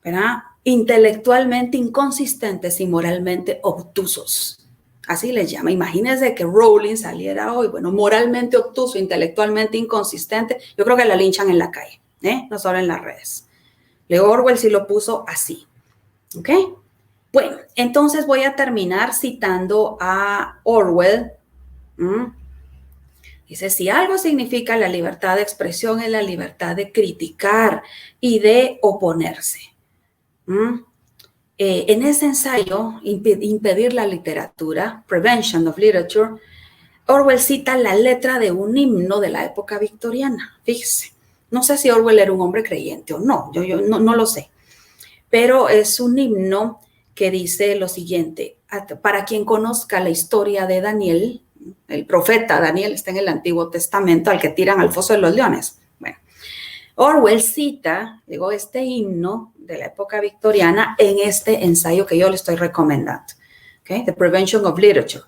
¿verdad?, intelectualmente inconsistentes y moralmente obtusos. Así les llama. Imagínense que Rowling saliera hoy, bueno, moralmente obtuso, intelectualmente inconsistente. Yo creo que la linchan en la calle, no solo en las redes. Orwell sí lo puso así. ¿Ok? Bueno, entonces voy a terminar citando a Orwell. Dice, si algo significa la libertad de expresión es la libertad de criticar y de oponerse. En ese ensayo, Impedir la literatura, Prevention of Literature, Orwell cita la letra de un himno de la época victoriana. Fíjese, no sé si Orwell era un hombre creyente o no, yo no lo sé, pero es un himno que dice lo siguiente: para quien conozca la historia de Daniel, el profeta Daniel está en el Antiguo Testamento, al que tiran al foso de los leones. Bueno, Orwell cita, este himno de la época victoriana en este ensayo que yo le estoy recomendando, ¿okay? The Prevention of Literature.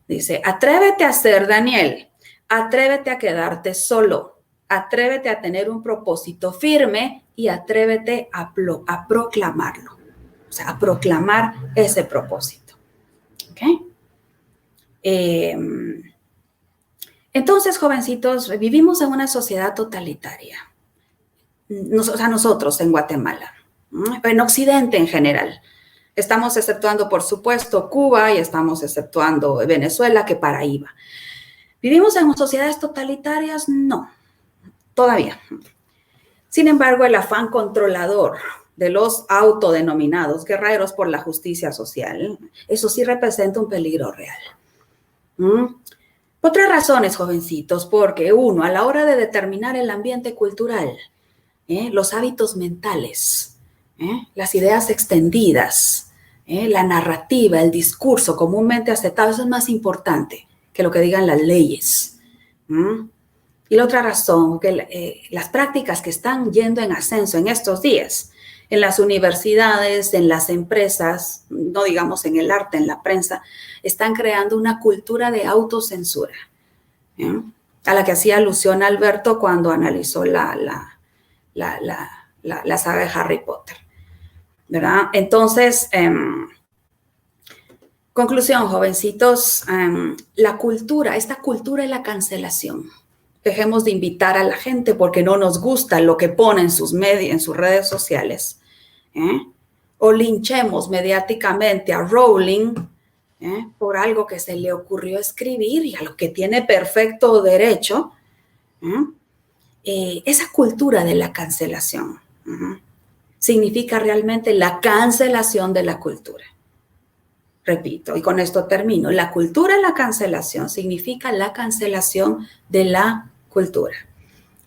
Dice, atrévete a ser Daniel, atrévete a quedarte solo, atrévete a tener un propósito firme y atrévete a proclamarlo, o sea, a proclamar ese propósito. ¿Ok? Entonces, jovencitos, vivimos en una sociedad totalitaria. Nosotros en Guatemala, en Occidente en general. Estamos exceptuando, por supuesto, Cuba y estamos exceptuando Venezuela, que para ahí va. ¿Vivimos en sociedades totalitarias? No, todavía. Sin embargo, el afán controlador de los autodenominados guerreros por la justicia social, eso sí representa un peligro real. Otras razones, jovencitos, porque uno, a la hora de determinar el ambiente cultural, los hábitos mentales, las ideas extendidas, la narrativa, el discurso comúnmente aceptado, eso es más importante que lo que digan las leyes. Y la otra razón, que las prácticas que están yendo en ascenso en estos días, en las universidades, en las empresas, no digamos en el arte, en la prensa, están creando una cultura de autocensura, a la que hacía alusión Alberto cuando analizó la saga de Harry Potter, ¿verdad? Entonces, conclusión, jovencitos, esta cultura de la cancelación. Dejemos de invitar a la gente porque no nos gusta lo que pone en sus redes sociales. O linchemos mediáticamente a Rowling por algo que se le ocurrió escribir y a lo que tiene perfecto derecho. Esa cultura de la cancelación significa realmente la cancelación de la cultura. Repito, y con esto termino. La cultura de la cancelación significa la cancelación de la cultura.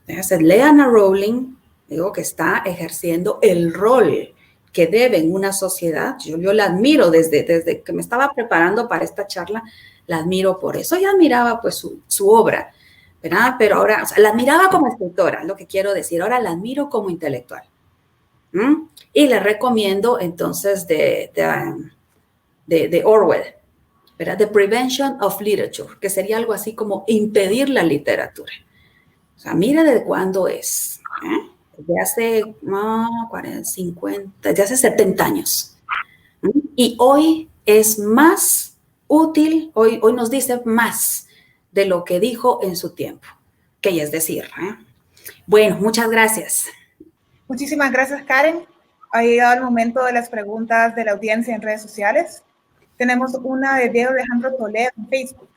Entonces, lean a Rowling, digo que está ejerciendo el rol que debe en una sociedad. Yo la admiro desde que me estaba preparando para esta charla, la admiro por eso. Ya admiraba pues su obra, ¿verdad? Pero ahora, o sea, la admiraba como escritora, lo que quiero decir. Ahora la admiro como intelectual. Y le recomiendo entonces de Orwell. ¿verdad? The Prevention of Literature, que sería algo así como impedir la literatura. O sea, mire de cuándo es. De hace 40, 50, de hace 70 años. Y hoy es más útil, hoy nos dice más de lo que dijo en su tiempo, que es decir. Bueno, muchas gracias. Muchísimas gracias, Karen. Ha llegado el momento de las preguntas de la audiencia en redes sociales. Tenemos una de Diego Alejandro Toledo en Facebook.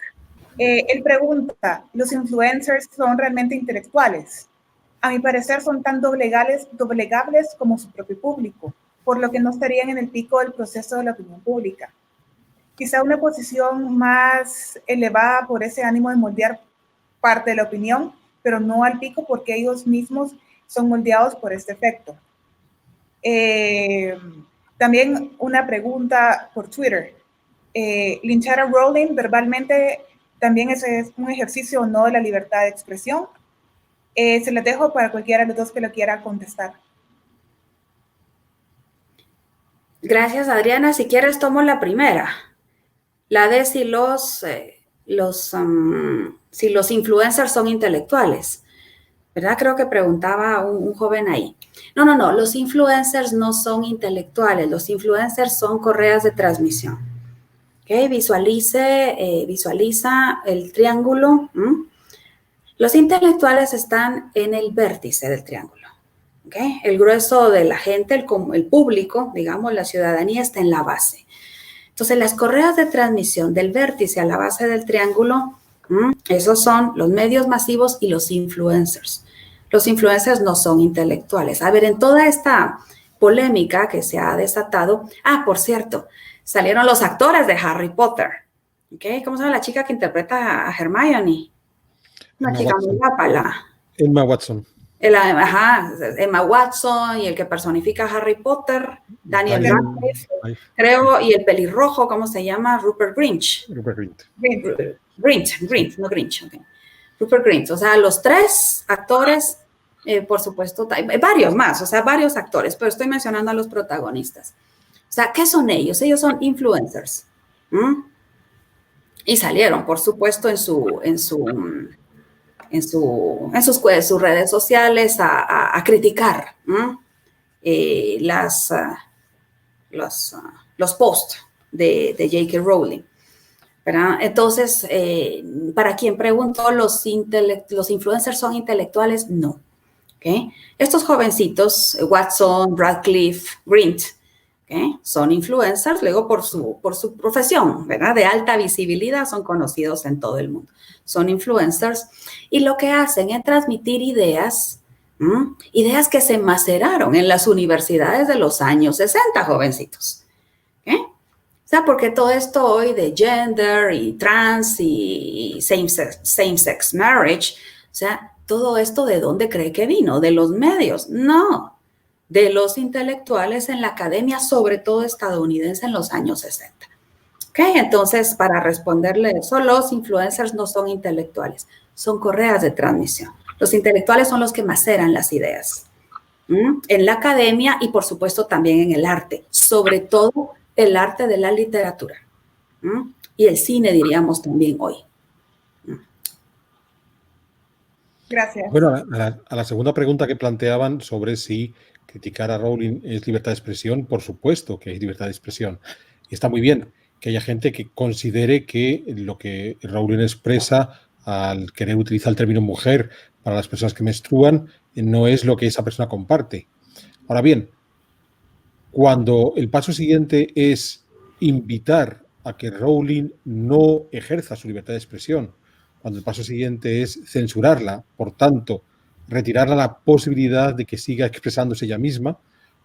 Él pregunta, ¿los influencers son realmente intelectuales? A mi parecer son tan doblegables como su propio público, por lo que no estarían en el pico del proceso de la opinión pública. Quizá una posición más elevada por ese ánimo de moldear parte de la opinión, pero no al pico porque ellos mismos son moldeados por este efecto. También una pregunta por Twitter. ¿Linchar a Rowling verbalmente también es un ejercicio o no de la libertad de expresión? Se les dejo para cualquiera de los dos que lo quiera contestar. Gracias, Adriana. Si quieres, tomo la primera. La de si los influencers son intelectuales. ¿Verdad? Creo que preguntaba un joven ahí. No. Los influencers no son intelectuales. Los influencers son correas de transmisión. ¿Okay? Visualiza el triángulo. Los intelectuales están en el vértice del triángulo. ¿Okay? El grueso de la gente, el público, digamos, la ciudadanía está en la base. Entonces, las correas de transmisión del vértice a la base del triángulo, esos son los medios masivos y los influencers. Los influencers no son intelectuales. A ver, en toda esta polémica que se ha desatado, por cierto, salieron los actores de Harry Potter. ¿Okay? ¿Cómo se llama la chica que interpreta a Hermione? Una chica muy guapa, Emma Watson. Emma Watson y el que personifica a Harry Potter, Daniel Radcliffe, creo, y el pelirrojo, ¿cómo se llama? Rupert Grint. Grint, no Grinch. Okay. Rupert Grint, o sea, los tres actores, por supuesto, varios más, o sea, varios actores, pero estoy mencionando a los protagonistas. O sea, ¿qué son ellos? Ellos son influencers. Y salieron, por supuesto, en sus redes sociales a criticar los posts de J.K. Rowling, ¿verdad? Entonces, para quien preguntó, ¿los influencers son intelectuales? No. ¿Okay? Estos jovencitos, Watson, Radcliffe, Grint, ¿okay? Son influencers, luego por su profesión, ¿verdad? De alta visibilidad, son conocidos en todo el mundo. Son influencers y lo que hacen es transmitir ideas que se maceraron en las universidades de los años 60, jovencitos. ¿Okay? O sea, porque todo esto hoy de gender y trans y same-sex marriage, o sea, todo esto ¿de dónde cree que vino? ¿De los medios? No, de los intelectuales en la academia, sobre todo estadounidense en los años 60. Okay, entonces, para responderle eso, los influencers no son intelectuales, son correas de transmisión. Los intelectuales son los que maceran las ideas en la academia y, por supuesto, también en el arte, sobre todo el arte de la literatura y el cine, diríamos también hoy. Gracias. Bueno, a la segunda pregunta que planteaban sobre si criticar a Rowling es libertad de expresión, por supuesto que es libertad de expresión. Y está muy bien que haya gente que considere que lo que Rowling expresa al querer utilizar el término mujer para las personas que menstruan no es lo que esa persona comparte. Ahora bien, cuando el paso siguiente es invitar a que Rowling no ejerza su libertad de expresión, cuando el paso siguiente es censurarla, por tanto, retirarla la posibilidad de que siga expresándose ella misma,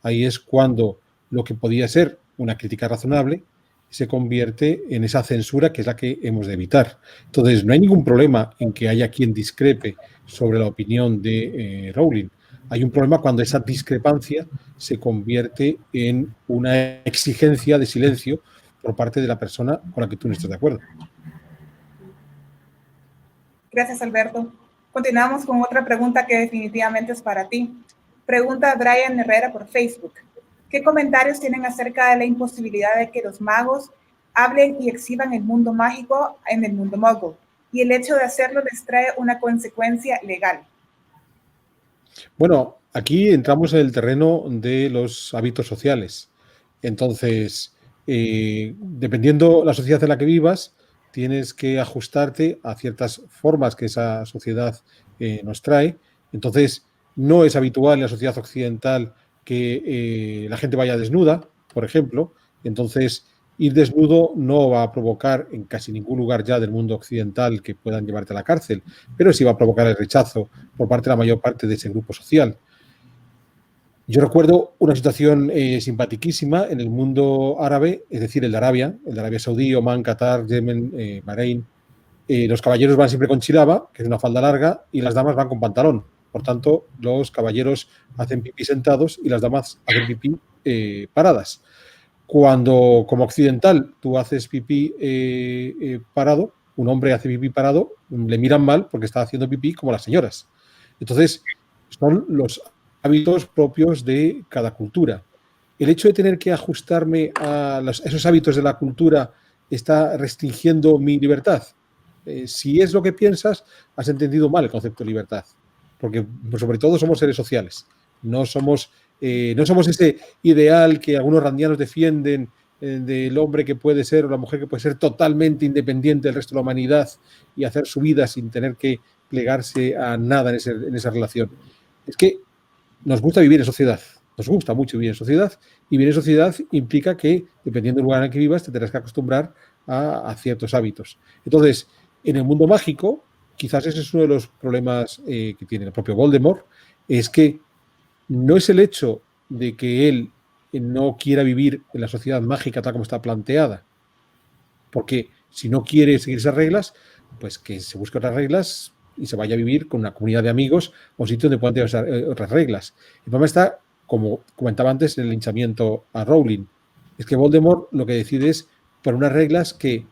ahí es cuando lo que podía ser una crítica razonable se convierte en esa censura que es la que hemos de evitar. Entonces, no hay ningún problema en que haya quien discrepe sobre la opinión de Rowling. Hay un problema cuando esa discrepancia se convierte en una exigencia de silencio por parte de la persona con la que tú no estás de acuerdo. Gracias, Alberto. Continuamos con otra pregunta que definitivamente es para ti. Pregunta Brian Herrera por Facebook. ¿Qué comentarios tienen acerca de la imposibilidad de que los magos hablen y exhiban el mundo mágico en el mundo muggle, y el hecho de hacerlo les trae una consecuencia legal. Bueno, aquí entramos en el terreno de los hábitos sociales. Entonces, dependiendo la sociedad en la que vivas, tienes que ajustarte a ciertas formas que esa sociedad nos trae. Entonces, no es habitual en la sociedad occidental que la gente vaya desnuda, por ejemplo. Entonces, ir desnudo no va a provocar en casi ningún lugar ya del mundo occidental que puedan llevarte a la cárcel, pero sí va a provocar el rechazo por parte de la mayor parte de ese grupo social. Yo recuerdo una situación simpaticísima en el mundo árabe, es decir, el de Arabia Saudí, Omán, Qatar, Yemen, Bahrein. Los caballeros van siempre con chilaba, que es una falda larga, y las damas van con pantalón. Por tanto, los caballeros hacen pipí sentados y las damas hacen pipí paradas. Cuando, como occidental, tú haces pipí parado, un hombre hace pipí parado, le miran mal porque está haciendo pipí como las señoras. Entonces, son los hábitos propios de cada cultura. El hecho de tener que ajustarme a esos hábitos de la cultura está restringiendo mi libertad. Si es lo que piensas, has entendido mal el concepto de libertad, porque sobre todo somos seres sociales, no somos ese ideal que algunos randianos defienden del hombre que puede ser o la mujer que puede ser totalmente independiente del resto de la humanidad y hacer su vida sin tener que plegarse a nada en esa relación. Es que nos gusta vivir en sociedad, nos gusta mucho vivir en sociedad, y vivir en sociedad implica que, dependiendo del lugar en el que vivas, te tendrás que acostumbrar a ciertos hábitos. Entonces, en el mundo mágico, quizás ese es uno de los problemas que tiene el propio Voldemort, es que no es el hecho de que él no quiera vivir en la sociedad mágica tal como está planteada, porque si no quiere seguir esas reglas, pues que se busque otras reglas y se vaya a vivir con una comunidad de amigos o un sitio donde puedan tener otras reglas. El problema está, como comentaba antes, en el linchamiento a Rowling. Es que Voldemort lo que decide es poner unas reglas que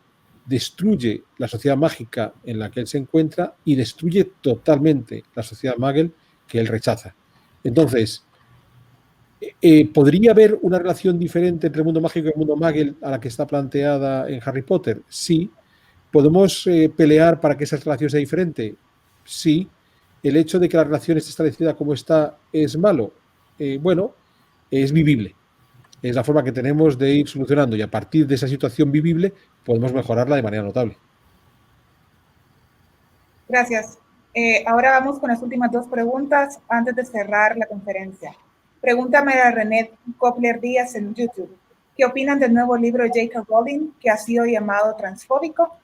destruye la sociedad mágica en la que él se encuentra y destruye totalmente la sociedad Muggle que él rechaza. Entonces, ¿podría haber una relación diferente entre el mundo mágico y el mundo Muggle a la que está planteada en Harry Potter? Sí. ¿Podemos pelear para que esa relación sea diferente? Sí. ¿El hecho de que la relación esté establecida como está es malo? Bueno, es vivible. Es la forma que tenemos de ir solucionando, y a partir de esa situación vivible podemos mejorarla de manera notable. Gracias. Ahora vamos con las últimas dos preguntas antes de cerrar la conferencia. Pregúntame a René Copler Díaz en YouTube. ¿Qué opinan del nuevo libro de J.K. Rowling que ha sido llamado transfóbico?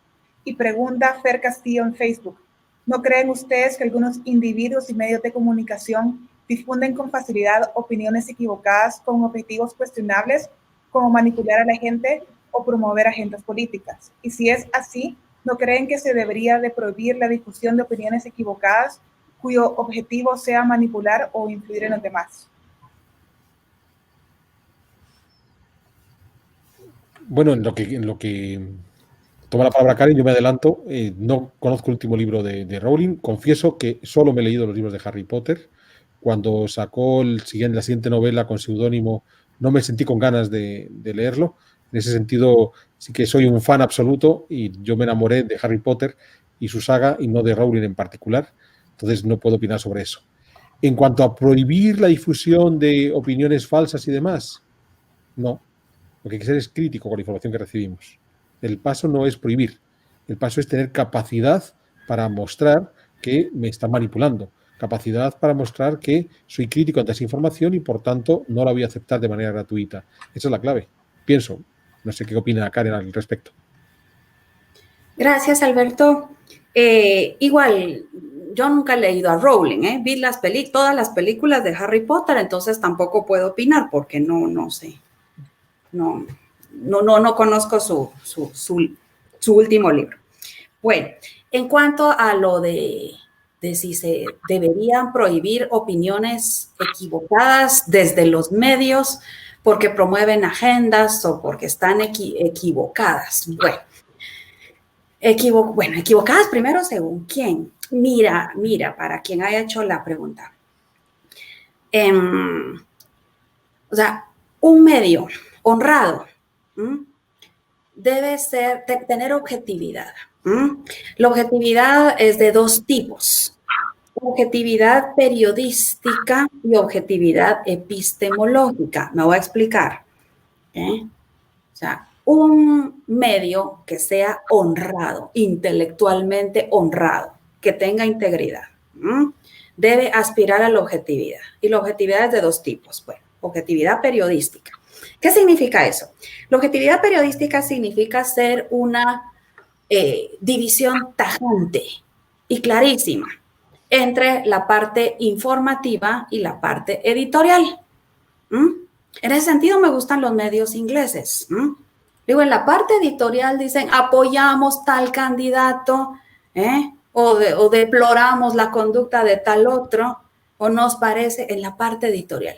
Y pregunta Fer Castillo en Facebook. ¿No creen ustedes que algunos individuos y medios de comunicación difunden con facilidad opiniones equivocadas con objetivos cuestionables, como manipular a la gente o promover agendas políticas? Y si es así, ¿no creen que se debería de prohibir la difusión de opiniones equivocadas cuyo objetivo sea manipular o influir en los demás? Bueno, en lo que toma la palabra Karen, yo me adelanto. No conozco el último libro de Rowling. Confieso que solo me he leído los libros de Harry Potter. Cuando sacó la siguiente novela con seudónimo, no me sentí con ganas de leerlo. En ese sentido, sí que soy un fan absoluto y yo me enamoré de Harry Potter y su saga y no de Rowling en particular. Entonces no puedo opinar sobre eso. En cuanto a prohibir la difusión de opiniones falsas y demás, no. Lo que hay que ser es crítico con la información que recibimos. El paso no es prohibir. El paso es tener capacidad para mostrar que me están manipulando. Capacidad para mostrar que soy crítico ante esa información y, por tanto, no la voy a aceptar de manera gratuita. Esa es la clave. Pienso. No sé qué opina Karen al respecto. Gracias, Alberto. Igual, yo nunca he leído a Rowling, vi todas las películas de Harry Potter, entonces tampoco puedo opinar porque no sé. No conozco su último libro. Bueno, en cuanto a lo de si se deberían prohibir opiniones equivocadas desde los medios porque promueven agendas o porque están equivocadas. Bueno, equivocadas primero según quién. Mira, para quien haya hecho la pregunta. O sea, un medio honrado debe tener objetividad. La objetividad es de dos tipos: objetividad periodística y objetividad epistemológica. Me voy a explicar. O sea, un medio que sea honrado, intelectualmente honrado, que tenga integridad, debe aspirar a la objetividad. Y la objetividad es de dos tipos. Bueno, objetividad periodística. ¿Qué significa eso? La objetividad periodística significa ser una división tajante y clarísima entre la parte informativa y la parte editorial. En ese sentido me gustan los medios ingleses. Digo, en la parte editorial dicen apoyamos tal candidato, o deploramos la conducta de tal otro, o nos parece, en la parte editorial.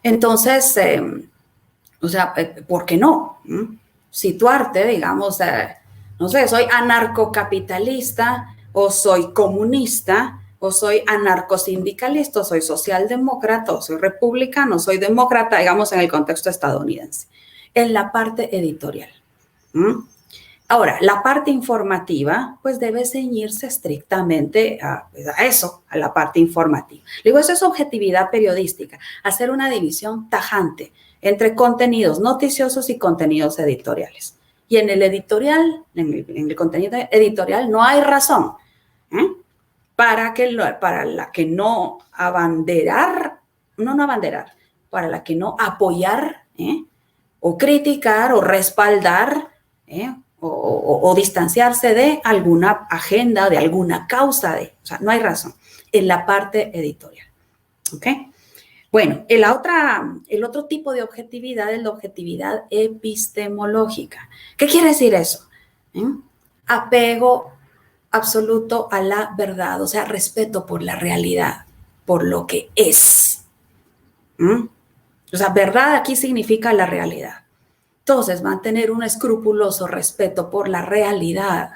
Entonces, o sea, ¿por qué no? Situarte, digamos, no sé, soy anarcocapitalista, o soy comunista, o soy anarcosindicalista, o soy socialdemócrata, o soy republicano, soy demócrata, digamos, en el contexto estadounidense, en la parte editorial. Ahora, la parte informativa, pues debe ceñirse estrictamente a eso, a la parte informativa. Digo, eso es objetividad periodística, hacer una división tajante entre contenidos noticiosos y contenidos editoriales. Y en el editorial, en el contenido editorial, no hay razón para la que no abanderar, para la que no apoyar, o criticar, o respaldar, o distanciarse de alguna agenda, de alguna causa, o sea, no hay razón en la parte editorial. ¿Ok? Bueno, el otro tipo de objetividad es la objetividad epistemológica. ¿Qué quiere decir eso? Apego absoluto a la verdad, o sea, respeto por la realidad, por lo que es. O sea, verdad aquí significa la realidad. Entonces, mantener un escrupuloso respeto por la realidad,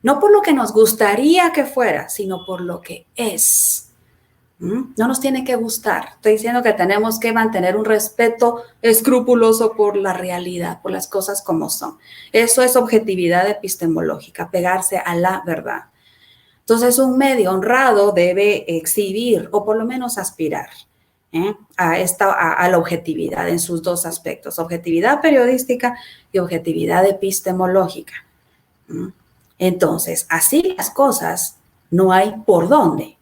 no por lo que nos gustaría que fuera, sino por lo que es. No nos tiene que gustar. Estoy diciendo que tenemos que mantener un respeto escrupuloso por la realidad, por las cosas como son. Eso es objetividad epistemológica, pegarse a la verdad. Entonces, un medio honrado debe exhibir, o por lo menos aspirar, a la objetividad en sus dos aspectos, objetividad periodística y objetividad epistemológica. Entonces, así las cosas, no hay por dónde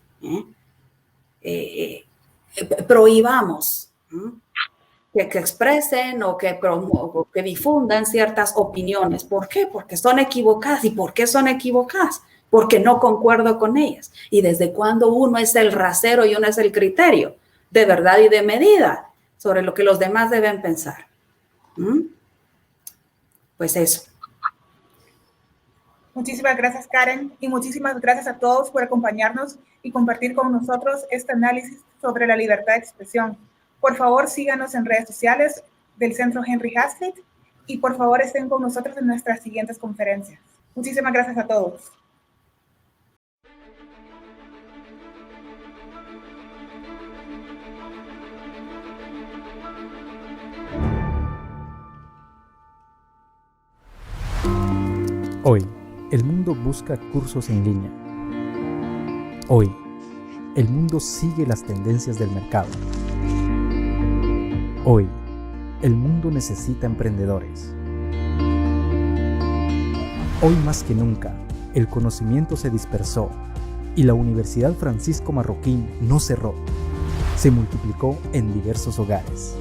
prohibamos que expresen o que difundan ciertas opiniones. ¿Por qué? Porque son equivocadas. ¿Y por qué son equivocadas? Porque no concuerdo con ellas. ¿Y desde cuándo uno es el rasero y uno es el criterio de verdad y de medida sobre lo que los demás deben pensar? Pues eso. Muchísimas gracias, Karen, y muchísimas gracias a todos por acompañarnos y compartir con nosotros este análisis sobre la libertad de expresión. Por favor, síganos en redes sociales del Centro Henry Hazlitt y por favor estén con nosotros en nuestras siguientes conferencias. Muchísimas gracias a todos. Hoy, el mundo busca cursos en línea. Hoy, el mundo sigue las tendencias del mercado. Hoy, el mundo necesita emprendedores. Hoy más que nunca, el conocimiento se dispersó y la Universidad Francisco Marroquín no cerró. Se multiplicó en diversos hogares.